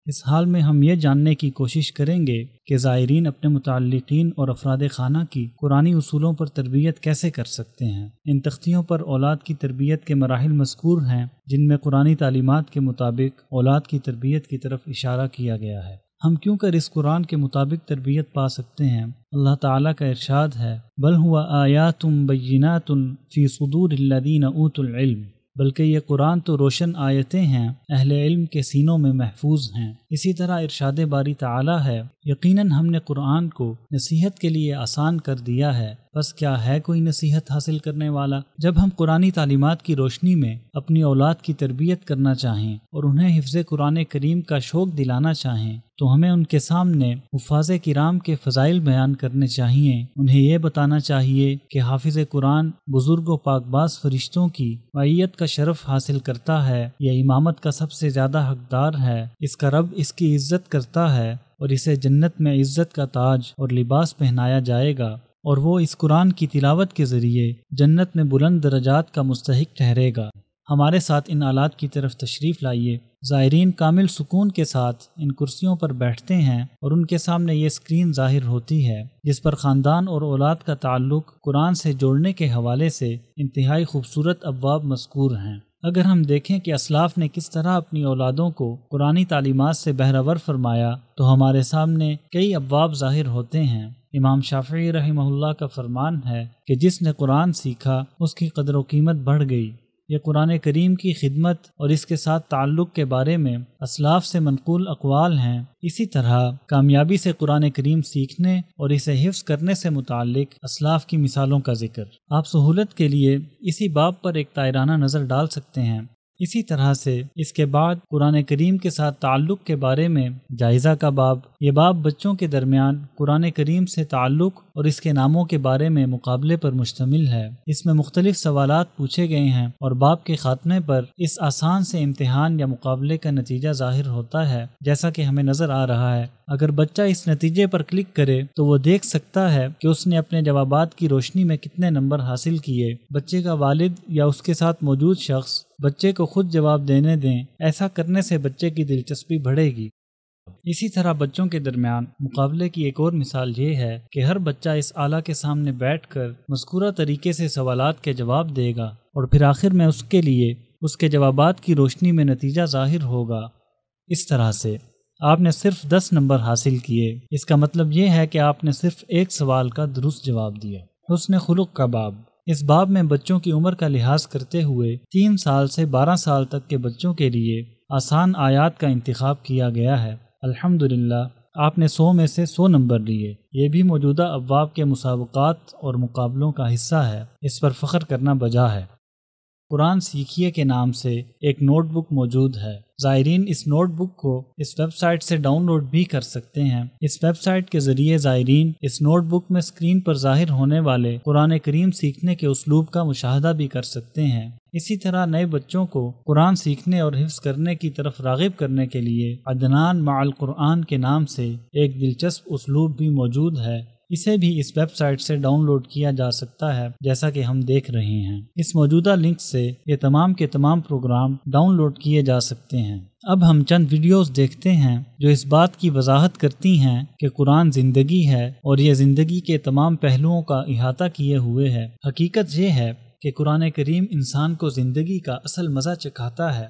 Speaker 3: اس حال میں ہم یہ جاننے کی کوشش کریں گے کہ زائرین اپنے متعلقین اور افراد خانہ کی قرآنی اصولوں پر تربیت کیسے کر سکتے ہیں۔ ان تختیوں پر اولاد کی تربیت کے مراحل مذکور ہیں جن میں قرآنی تعلیمات کے مطابق اولاد کی تربیت کی طرف اشارہ کیا گیا ہے۔ ہم کیوں کر اس قرآن کے مطابق تربیت پا سکتے ہیں؟ اللہ تعالیٰ کا ارشاد ہے بل هو آیات بینات فی صدور الذین اوتوا العلم، بلکہ یہ قرآن تو روشن آیتیں ہیں، اہل علم کے سینوں میں محفوظ ہیں۔ اسی طرح ارشاد باری تعالیٰ ہے یقیناً ہم نے قرآن کو نصیحت کے لیے آسان کر دیا ہے، بس کیا ہے کوئی نصیحت حاصل کرنے والا؟ جب ہم قرآنی تعلیمات کی روشنی میں اپنی اولاد کی تربیت کرنا چاہیں اور انہیں حفظ قرآن کریم کا شوق دلانا چاہیں تو ہمیں ان کے سامنے حفاظ کرام کے فضائل بیان کرنے چاہیے۔ انہیں یہ بتانا چاہیے کہ حافظ قرآن بزرگ و پاک باز فرشتوں کی معیت کا شرف حاصل کرتا ہے، یہ امامت کا سب سے زیادہ حقدار ہے، اس کا رب اس کی عزت کرتا ہے اور اسے جنت میں عزت کا تاج اور لباس پہنایا جائے گا، اور وہ اس قرآن کی تلاوت کے ذریعے جنت میں بلند درجات کا مستحق ٹھہرے گا۔ ہمارے ساتھ ان آلات کی طرف تشریف لائیے۔ زائرین کامل سکون کے ساتھ ان کرسیوں پر بیٹھتے ہیں اور ان کے سامنے یہ اسکرین ظاہر ہوتی ہے جس پر خاندان اور اولاد کا تعلق قرآن سے جوڑنے کے حوالے سے انتہائی خوبصورت ابواب مذکور ہیں۔ اگر ہم دیکھیں کہ اسلاف نے کس طرح اپنی اولادوں کو قرآنی تعلیمات سے بہرور فرمایا تو ہمارے سامنے کئی ابواب ظاہر ہوتے ہیں۔ امام شافعی رحمہ اللہ کا فرمان ہے کہ جس نے قرآن سیکھا اس کی قدر و قیمت بڑھ گئی۔ یہ قرآن کریم کی خدمت اور اس کے ساتھ تعلق کے بارے میں اسلاف سے منقول اقوال ہیں۔ اسی طرح کامیابی سے قرآن کریم سیکھنے اور اسے حفظ کرنے سے متعلق اسلاف کی مثالوں کا ذکر آپ سہولت کے لیے اسی باب پر ایک طائرانہ نظر ڈال سکتے ہیں۔ اسی طرح سے اس کے بعد قرآن کریم کے ساتھ تعلق کے بارے میں جائزہ کا باب، یہ باب بچوں کے درمیان قرآن کریم سے تعلق اور اس کے ناموں کے بارے میں مقابلے پر مشتمل ہے۔ اس میں مختلف سوالات پوچھے گئے ہیں اور باب کے خاتمے پر اس آسان سے امتحان یا مقابلے کا نتیجہ ظاہر ہوتا ہے، جیسا کہ ہمیں نظر آ رہا ہے۔ اگر بچہ اس نتیجے پر کلک کرے تو وہ دیکھ سکتا ہے کہ اس نے اپنے جوابات کی روشنی میں کتنے نمبر حاصل کیے۔ بچے کا والد یا اس کے ساتھ موجود شخص بچے کو خود جواب دینے دیں، ایسا کرنے سے بچے کی دلچسپی بڑھے گی۔ اسی طرح بچوں کے درمیان مقابلے کی ایک اور مثال یہ ہے کہ ہر بچہ اس آلہ کے سامنے بیٹھ کر مذکورہ طریقے سے سوالات کے جواب دے گا اور پھر آخر میں اس کے لیے اس کے جوابات کی روشنی میں نتیجہ ظاہر ہوگا۔ اس طرح سے آپ نے صرف 10 نمبر حاصل کیے، اس کا مطلب یہ ہے کہ آپ نے صرف ایک سوال کا درست جواب دیا۔ حسن خلق کا باب، اس باب میں بچوں کی عمر کا لحاظ کرتے ہوئے 3 سال سے 12 سال تک کے بچوں کے لیے آسان آیات کا انتخاب کیا گیا ہے۔ الحمدللہ آپ نے 100 میں سے 100 نمبر لیے۔ یہ بھی موجودہ ابواب کے مسابقات اور مقابلوں کا حصہ ہے، اس پر فخر کرنا بجا ہے۔ قرآن سیکھیے کے نام سے ایک نوٹ بک موجود ہے۔ زائرین اس نوٹ بک کو اس ویب سائٹ سے ڈاؤن لوڈ بھی کر سکتے ہیں۔ اس ویب سائٹ کے ذریعے زائرین اس نوٹ بک میں اسکرین پر ظاہر ہونے والے قرآن کریم سیکھنے کے اسلوب کا مشاہدہ بھی کر سکتے ہیں۔ اسی طرح نئے بچوں کو قرآن سیکھنے اور حفظ کرنے کی طرف راغب کرنے کے لیے عدنان مع القرآن کے نام سے ایک دلچسپ اسلوب بھی موجود ہے۔ اسے بھی اس ویب سائٹ سے ڈاؤن لوڈ کیا جا سکتا ہے، جیسا کہ ہم دیکھ رہے ہیں۔ اس موجودہ لنک سے یہ تمام کے تمام پروگرام ڈاؤن لوڈ کیے جا سکتے ہیں۔ اب ہم چند ویڈیوز دیکھتے ہیں جو اس بات کی وضاحت کرتی ہیں کہ قرآن زندگی ہے اور یہ زندگی کے تمام پہلوؤں کا احاطہ کیے ہوئے ہے۔ حقیقت یہ ہے کہ قرآن کریم انسان کو زندگی کا اصل مزہ چکھاتا ہے۔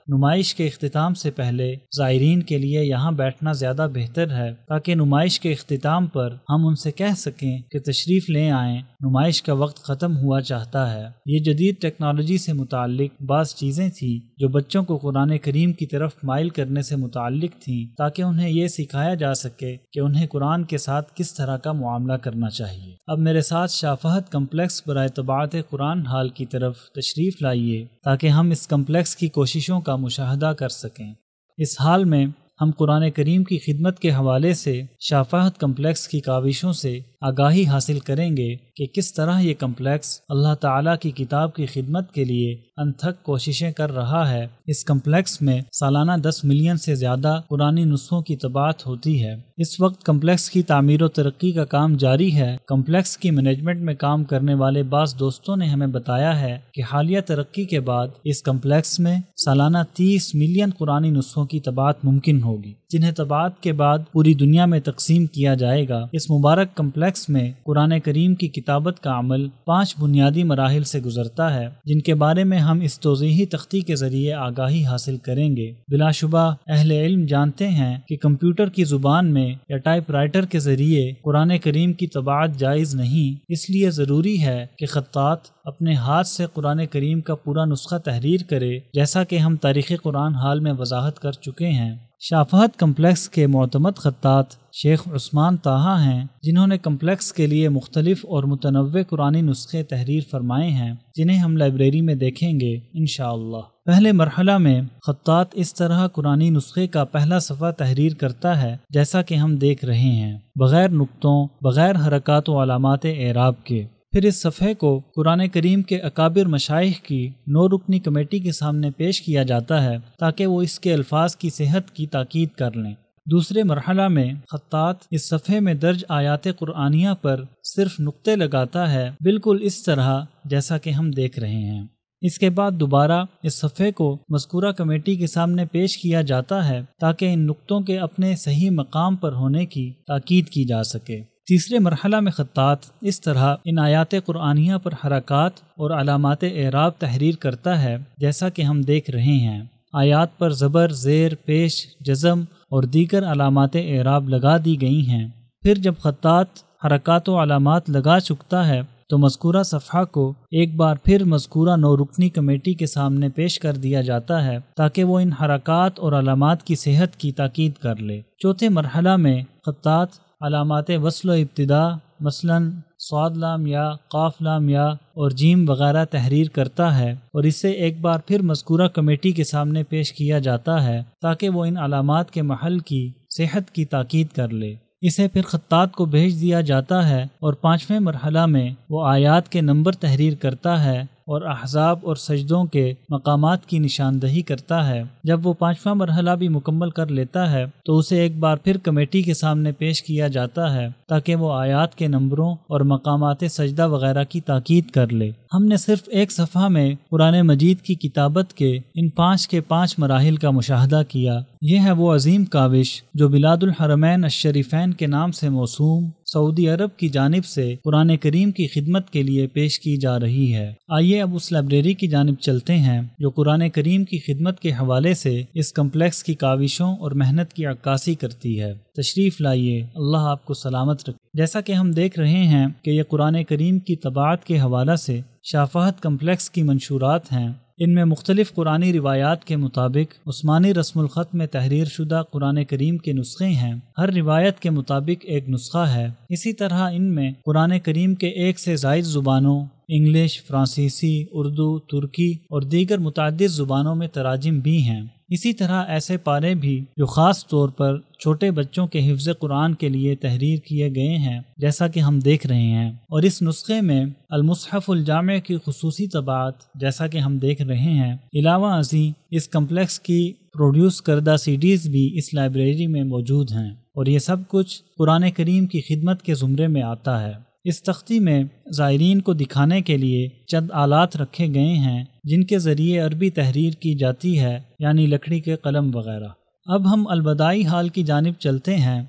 Speaker 3: نمائش کے اختتام سے پہلے زائرین کے لیے یہاں بیٹھنا زیادہ بہتر ہے تاکہ نمائش کے اختتام پر ہم ان سے کہہ سکیں کہ تشریف لے آئیں، نمائش کا وقت ختم ہوا چاہتا ہے۔ یہ جدید ٹیکنالوجی سے متعلق بعض چیزیں تھیں جو بچوں کو قرآن کریم کی طرف مائل کرنے سے متعلق تھیں تاکہ انہیں یہ سکھایا جا سکے کہ انہیں قرآن کے ساتھ کس طرح کا معاملہ کرنا چاہیے۔ اب میرے ساتھ شاہ فہد کمپلیکس برائے طباعت قرآن ہال کی طرف تشریف لائیے تاکہ ہم اس کمپلیکس کی کوششوں کا مشاہدہ کر سکیں۔ اس حال میں ہم قرآن کریم کی خدمت کے حوالے سے شاہ فہد کمپلیکس کی کاوشوں سے آگاہی حاصل کریں گے کہ کس طرح یہ کمپلیکس اللہ تعالیٰ کی کتاب کی خدمت کے لیے انتھک کوششیں کر رہا ہے۔ اس کمپلیکس میں سالانہ 10 ملین سے زیادہ قرآنی نسخوں کی طباعت ہوتی ہے۔ اس وقت کمپلیکس کی تعمیر و ترقی کا کام جاری ہے۔ کمپلیکس کی مینجمنٹ میں کام کرنے والے بعض دوستوں نے ہمیں بتایا ہے کہ حالیہ ترقی کے بعد اس کمپلیکس میں سالانہ 30 ملین قرآنی نسخوں کی طباعت ممکن ہوگی، جنہیں طباعت کے بعد پوری دنیا میں تقسیم کیا جائے گا۔ اس مبارک کمپلیکس میں قرآن کریم کی کتابت کا عمل 5 بنیادی مراحل سے گزرتا ہے، جن کے بارے میں ہم اس توضیحی تختی کے ذریعے آگاہی حاصل کریں گے۔ بلا شبہ اہل علم جانتے ہیں کہ کمپیوٹر کی زبان میں یا ٹائپ رائٹر کے ذریعے قرآن کریم کی طباعت جائز نہیں، اس لیے ضروری ہے کہ خطاط اپنے ہاتھ سے قرآن کریم کا پورا نسخہ تحریر کرے، جیسا کہ ہم تاریخ قرآن حال میں وضاحت کر چکے ہیں۔ شاہ فہد کمپلیکس کے معتمد خطاط شیخ عثمان طاہا ہیں، جنہوں نے کمپلیکس کے لیے مختلف اور متنوع قرآنی نسخے تحریر فرمائے ہیں، جنہیں ہم لائبریری میں دیکھیں گے انشاءاللہ۔ پہلے مرحلہ میں خطاط اس طرح قرآنی نسخے کا پہلا صفحہ تحریر کرتا ہے، جیسا کہ ہم دیکھ رہے ہیں، بغیر نقطوں، بغیر حرکات و علامات اعراب کے۔ پھر اس صفحے کو قرآن کریم کے اکابر مشائخ کی 9 رکنی کمیٹی کے سامنے پیش کیا جاتا ہے تاکہ وہ اس کے الفاظ کی صحت کی تاکید کر لیں۔ دوسرے مرحلہ میں خطاط اس صفحے میں درج آیات قرآنیہ پر صرف نقطے لگاتا ہے، بالکل اس طرح جیسا کہ ہم دیکھ رہے ہیں۔ اس کے بعد دوبارہ اس صفحے کو مذکورہ کمیٹی کے سامنے پیش کیا جاتا ہے تاکہ ان نقطوں کے اپنے صحیح مقام پر ہونے کی تاکید کی جا سکے۔ تیسرے مرحلہ میں خطاط اس طرح ان آیات قرآنیہ پر حرکات اور علامات اعراب تحریر کرتا ہے، جیسا کہ ہم دیکھ رہے ہیں۔ آیات پر زبر، زیر، پیش، جزم اور دیگر علامات اعراب لگا دی گئی ہیں۔ پھر جب خطاط حرکات و علامات لگا چکتا ہے تو مذکورہ صفحہ کو ایک بار پھر مذکورہ 9 رکنی کمیٹی کے سامنے پیش کر دیا جاتا ہے تاکہ وہ ان حرکات اور علامات کی صحت کی تاکید کر لے۔ چوتھے مرحلہ میں خطاط علامات وصل و ابتدا مثلاً صاد لام یا قاف لام یا اور جیم وغیرہ تحریر کرتا ہے اور اسے ایک بار پھر مذکورہ کمیٹی کے سامنے پیش کیا جاتا ہے تاکہ وہ ان علامات کے محل کی صحت کی تاکید کر لے۔ اسے پھر خطاط کو بھیج دیا جاتا ہے اور 5ویں مرحلہ میں وہ آیات کے نمبر تحریر کرتا ہے اور احزاب اور سجدوں کے مقامات کی نشاندہی کرتا ہے۔ جب وہ 5واں مرحلہ بھی مکمل کر لیتا ہے تو اسے ایک بار پھر کمیٹی کے سامنے پیش کیا جاتا ہے تاکہ وہ آیات کے نمبروں اور مقامات سجدہ وغیرہ کی تاکید کر لے۔ ہم نے صرف ایک صفحہ میں قرآن مجید کی کتابت کے ان 5 کے 5 مراحل کا مشاہدہ کیا۔ یہ ہے وہ عظیم کاوش جو بلاد الحرمین الشریفین کے نام سے موسوم سعودی عرب کی جانب سے قرآن کریم کی خدمت کے لیے پیش کی جا رہی ہے۔ آئیے اب اس لائبریری کی جانب چلتے ہیں جو قرآن کریم کی خدمت کے حوالے سے اس کمپلیکس کی کاوشوں اور محنت کی عکاسی کرتی ہے۔ تشریف لائیے، اللہ آپ کو سلامت رکھے۔ جیسا کہ ہم دیکھ رہے ہیں کہ یہ قرآن کریم کی طباعت کے حوالے سے شافہت کمپلیکس کی منشورات ہیں۔ ان میں مختلف قرآنی روایات کے مطابق عثمانی رسم الخط میں تحریر شدہ قرآن کریم کے نسخے ہیں۔ ہر روایت کے مطابق ایک نسخہ ہے۔ اسی طرح ان میں قرآن کریم کے 1 سے زائد زبانوں انگلش، فرانسیسی، اردو، ترکی اور دیگر متعدد زبانوں میں تراجم بھی ہیں۔ اسی طرح ایسے پارے بھی جو خاص طور پر چھوٹے بچوں کے حفظ قرآن کے لیے تحریر کیے گئے ہیں جیسا کہ ہم دیکھ رہے ہیں، اور اس نسخے میں المصحف الجامع کی خصوصی طباعت جیسا کہ ہم دیکھ رہے ہیں۔ علاوہ ازیں اس کمپلیکس کی پروڈیوس کردہ CDs بھی اس لائبریری میں موجود ہیں، اور یہ سب کچھ قرآن کریم کی خدمت کے زمرے میں آتا ہے۔ اس تختی میں زائرین کو دکھانے کے لیے چند آلات رکھے گئے ہیں جن کے ذریعے عربی تحریر کی جاتی ہے، یعنی لکڑی کے قلم وغیرہ۔ اب ہم البدائی ہال کی جانب چلتے ہیں۔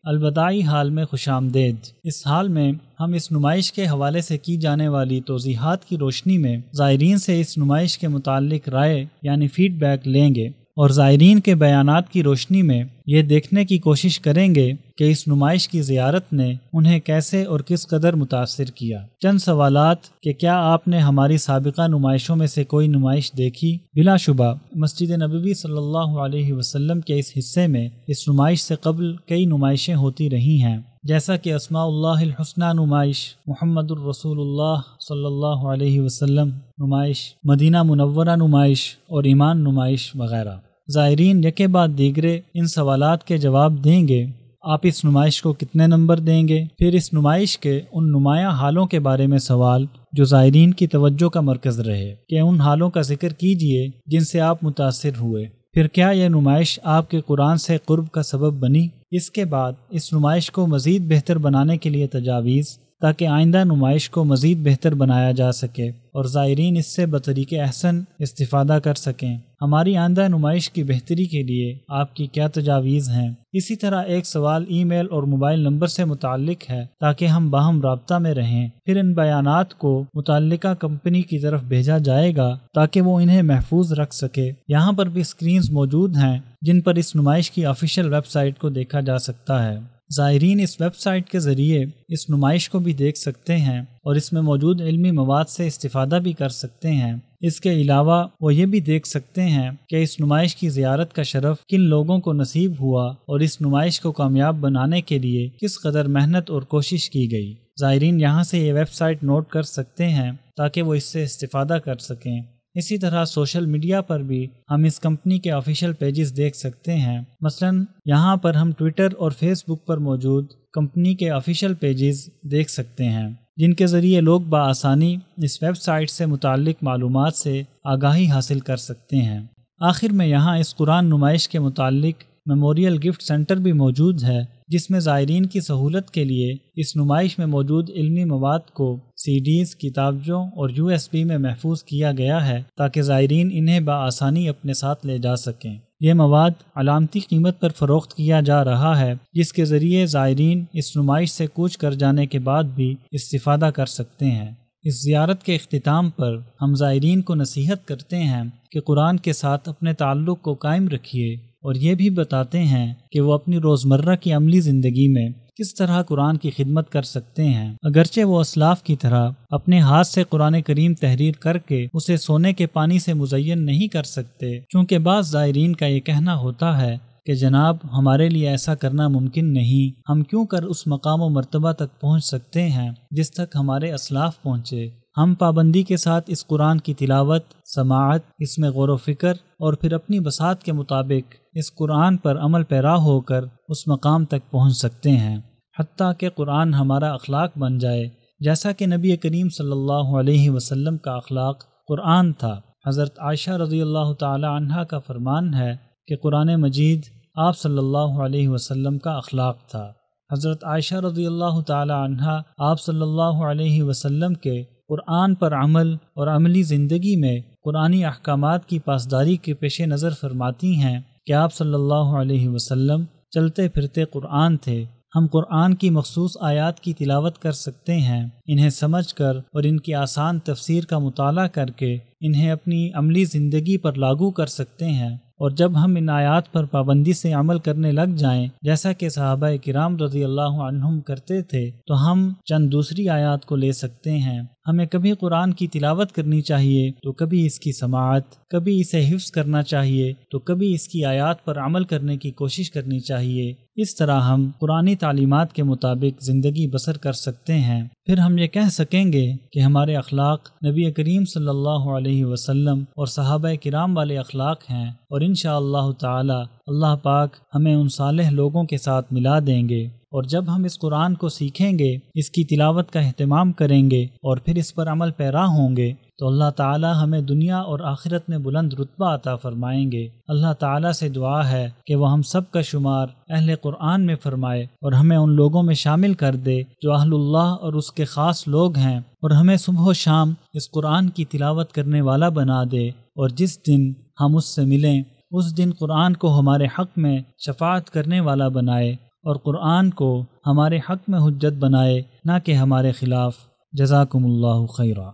Speaker 3: البدائی ہال میں خوش آمدید۔ اس ہال میں ہم اس نمائش کے حوالے سے کی جانے والی توضیحات کی روشنی میں زائرین سے اس نمائش کے متعلق رائے یعنی فیڈ بیک لیں گے، اور زائرین کے بیانات کی روشنی میں یہ دیکھنے کی کوشش کریں گے کہ اس نمائش کی زیارت نے انہیں کیسے اور کس قدر متاثر کیا۔ چند سوالات کہ کیا آپ نے ہماری سابقہ نمائشوں میں سے کوئی نمائش دیکھی؟ بلا شبہ مسجد نبوی صلی اللہ علیہ وسلم کے اس حصے میں اس نمائش سے قبل کئی نمائشیں ہوتی رہی ہیں، جیسا کہ اسماء اللہ الحسنی نمائش، محمد الرسول اللہ صلی اللہ علیہ وسلم نمائش، مدینہ منورہ نمائش اور ایمان نمائش وغیرہ۔ زائرین یکے بعد دیگرے ان سوالات کے جواب دیں گے۔ آپ اس نمائش کو کتنے نمبر دیں گے؟ پھر اس نمائش کے ان نمایاں حالوں کے بارے میں سوال جو زائرین کی توجہ کا مرکز رہے کہ ان حالوں کا ذکر کیجئے جن سے آپ متاثر ہوئے۔ پھر کیا یہ نمائش آپ کے قرآن سے قرب کا سبب بنی؟ اس کے بعد اس نمائش کو مزید بہتر بنانے کے لیے تجاویز تاکہ آئندہ نمائش کو مزید بہتر بنایا جا سکے اور زائرین اس سے بطریق احسن استفادہ کر سکیں۔ ہماری آئندہ نمائش کی بہتری کے لیے آپ کی کیا تجاویز ہیں؟ اسی طرح ایک سوال ای میل اور موبائل نمبر سے متعلق ہے تاکہ ہم باہم رابطہ میں رہیں۔ پھر ان بیانات کو متعلقہ کمپنی کی طرف بھیجا جائے گا تاکہ وہ انہیں محفوظ رکھ سکے۔ یہاں پر بھی اسکرینز موجود ہیں جن پر اس نمائش کی آفیشیل ویب سائٹ کو دیکھا جا سکتا ہے۔ زائرین اس ویب سائٹ کے ذریعے اس نمائش کو بھی دیکھ سکتے ہیں اور اس میں موجود علمی مواد سے استفادہ بھی کر سکتے ہیں۔ اس کے علاوہ وہ یہ بھی دیکھ سکتے ہیں کہ اس نمائش کی زیارت کا شرف کن لوگوں کو نصیب ہوا اور اس نمائش کو کامیاب بنانے کے لیے کس قدر محنت اور کوشش کی گئی۔ زائرین یہاں سے یہ ویب سائٹ نوٹ کر سکتے ہیں تاکہ وہ اس سے استفادہ کر سکیں۔ اسی طرح سوشل میڈیا پر بھی ہم اس کمپنی کے آفیشیل پیجز دیکھ سکتے ہیں۔ مثلا یہاں پر ہم ٹویٹر اور فیس بک پر موجود کمپنی کے آفیشیل پیجز دیکھ سکتے ہیں جن کے ذریعے لوگ بآسانی اس ویب سائٹ سے متعلق معلومات سے آگاہی حاصل کر سکتے ہیں۔ آخر میں یہاں اس قرآن نمائش کے متعلق میموریل گفٹ سینٹر بھی موجود ہے جس میں زائرین کی سہولت کے لیے اس نمائش میں موجود علمی مواد کو CDs، کتابچوں اور USB میں محفوظ کیا گیا ہے تاکہ زائرین انہیں بآسانی اپنے ساتھ لے جا سکیں۔ یہ مواد علامتی قیمت پر فروخت کیا جا رہا ہے جس کے ذریعے زائرین اس نمائش سے کوچ کر جانے کے بعد بھی استفادہ کر سکتے ہیں۔ اس زیارت کے اختتام پر ہم زائرین کو نصیحت کرتے ہیں کہ قرآن کے ساتھ اپنے تعلق کو قائم رکھیے اور یہ بھی بتاتے ہیں کہ وہ اپنی روزمرہ کی عملی زندگی میں کس طرح قرآن کی خدمت کر سکتے ہیں، اگرچہ وہ اسلاف کی طرح اپنے ہاتھ سے قرآن کریم تحریر کر کے اسے سونے کے پانی سے مزین نہیں کر سکتے، چونکہ بعض زائرین کا یہ کہنا ہوتا ہے کہ جناب ہمارے لیے ایسا کرنا ممکن نہیں، ہم کیوں کر اس مقام و مرتبہ تک پہنچ سکتے ہیں جس تک ہمارے اسلاف پہنچے۔ ہم پابندی کے ساتھ اس قرآن کی تلاوت، سماعت، اس میں غور و فکر اور پھر اپنی بساط کے مطابق اس قرآن پر عمل پیرا ہو کر اس مقام تک پہنچ سکتے ہیں، حتیٰ کہ قرآن ہمارا اخلاق بن جائے، جیسا کہ نبی کریم صلی اللہ علیہ وسلم کا اخلاق قرآن تھا۔ حضرت عائشہ رضی اللہ تعالی عنہا کا فرمان ہے کہ قرآن مجید آپ صلی اللہ علیہ وسلم کا اخلاق تھا۔ حضرت عائشہ رضی اللہ تعالی عنہا آپ صلی اللہ علیہ وسلم کے قرآن پر عمل اور عملی زندگی میں قرآنی احکامات کی پاسداری کے پیش نظر فرماتی ہیں کہ آپ صلی اللہ علیہ وسلم چلتے پھرتے قرآن تھے۔ ہم قرآن کی مخصوص آیات کی تلاوت کر سکتے ہیں، انہیں سمجھ کر اور ان کی آسان تفسیر کا مطالعہ کر کے انہیں اپنی عملی زندگی پر لاگو کر سکتے ہیں، اور جب ہم ان آیات پر پابندی سے عمل کرنے لگ جائیں جیسا کہ صحابہ کرام رضی اللہ عنہم کرتے تھے، تو ہم چند دوسری آیات کو لے سکتے ہیں۔ ہمیں کبھی قرآن کی تلاوت کرنی چاہیے تو کبھی اس کی سماعت، کبھی اسے حفظ کرنا چاہیے تو کبھی اس کی آیات پر عمل کرنے کی کوشش کرنی چاہیے۔ اس طرح ہم قرآنی تعلیمات کے مطابق زندگی بسر کر سکتے ہیں۔ پھر ہم یہ کہہ سکیں گے کہ ہمارے اخلاق نبی کریم صلی اللہ علیہ وسلم اور صحابہ کرام والے اخلاق ہیں، اور انشاءاللہ تعالی اللہ پاک ہمیں ان صالح لوگوں کے ساتھ ملا دیں گے۔ اور جب ہم اس قرآن کو سیکھیں گے، اس کی تلاوت کا اہتمام کریں گے اور پھر اس پر عمل پیرا ہوں گے، تو اللہ تعالی ہمیں دنیا اور آخرت میں بلند رتبہ عطا فرمائیں گے۔ اللہ تعالی سے دعا ہے کہ وہ ہم سب کا شمار اہل قرآن میں فرمائے اور ہمیں ان لوگوں میں شامل کر دے جو اہل اللہ اور اس کے خاص لوگ ہیں، اور ہمیں صبح و شام اس قرآن کی تلاوت کرنے والا بنا دے، اور جس دن ہم اس سے ملیں اس دن قرآن کو ہمارے حق میں شفاعت کرنے والا بنائے، اور قرآن کو ہمارے حق میں حجت بنائے، نہ کہ ہمارے خلاف۔ جزاکم اللہ خیرا۔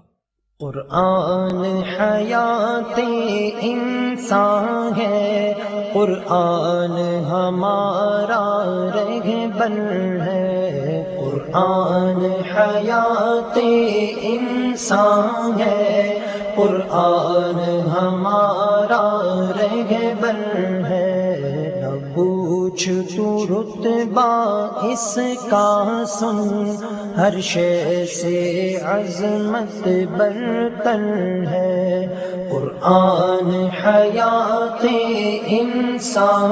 Speaker 1: قرآن حیات انسان ہے، قرآن ہمارا رہبر ہے، قرآن حیات انسان ہے، قرآن ہمارا رہبر ہے۔ نہ پوچھ تو رتبہ اس کا سن، ہر شے سے عظمت برتر ہے، قرآن حیات انسان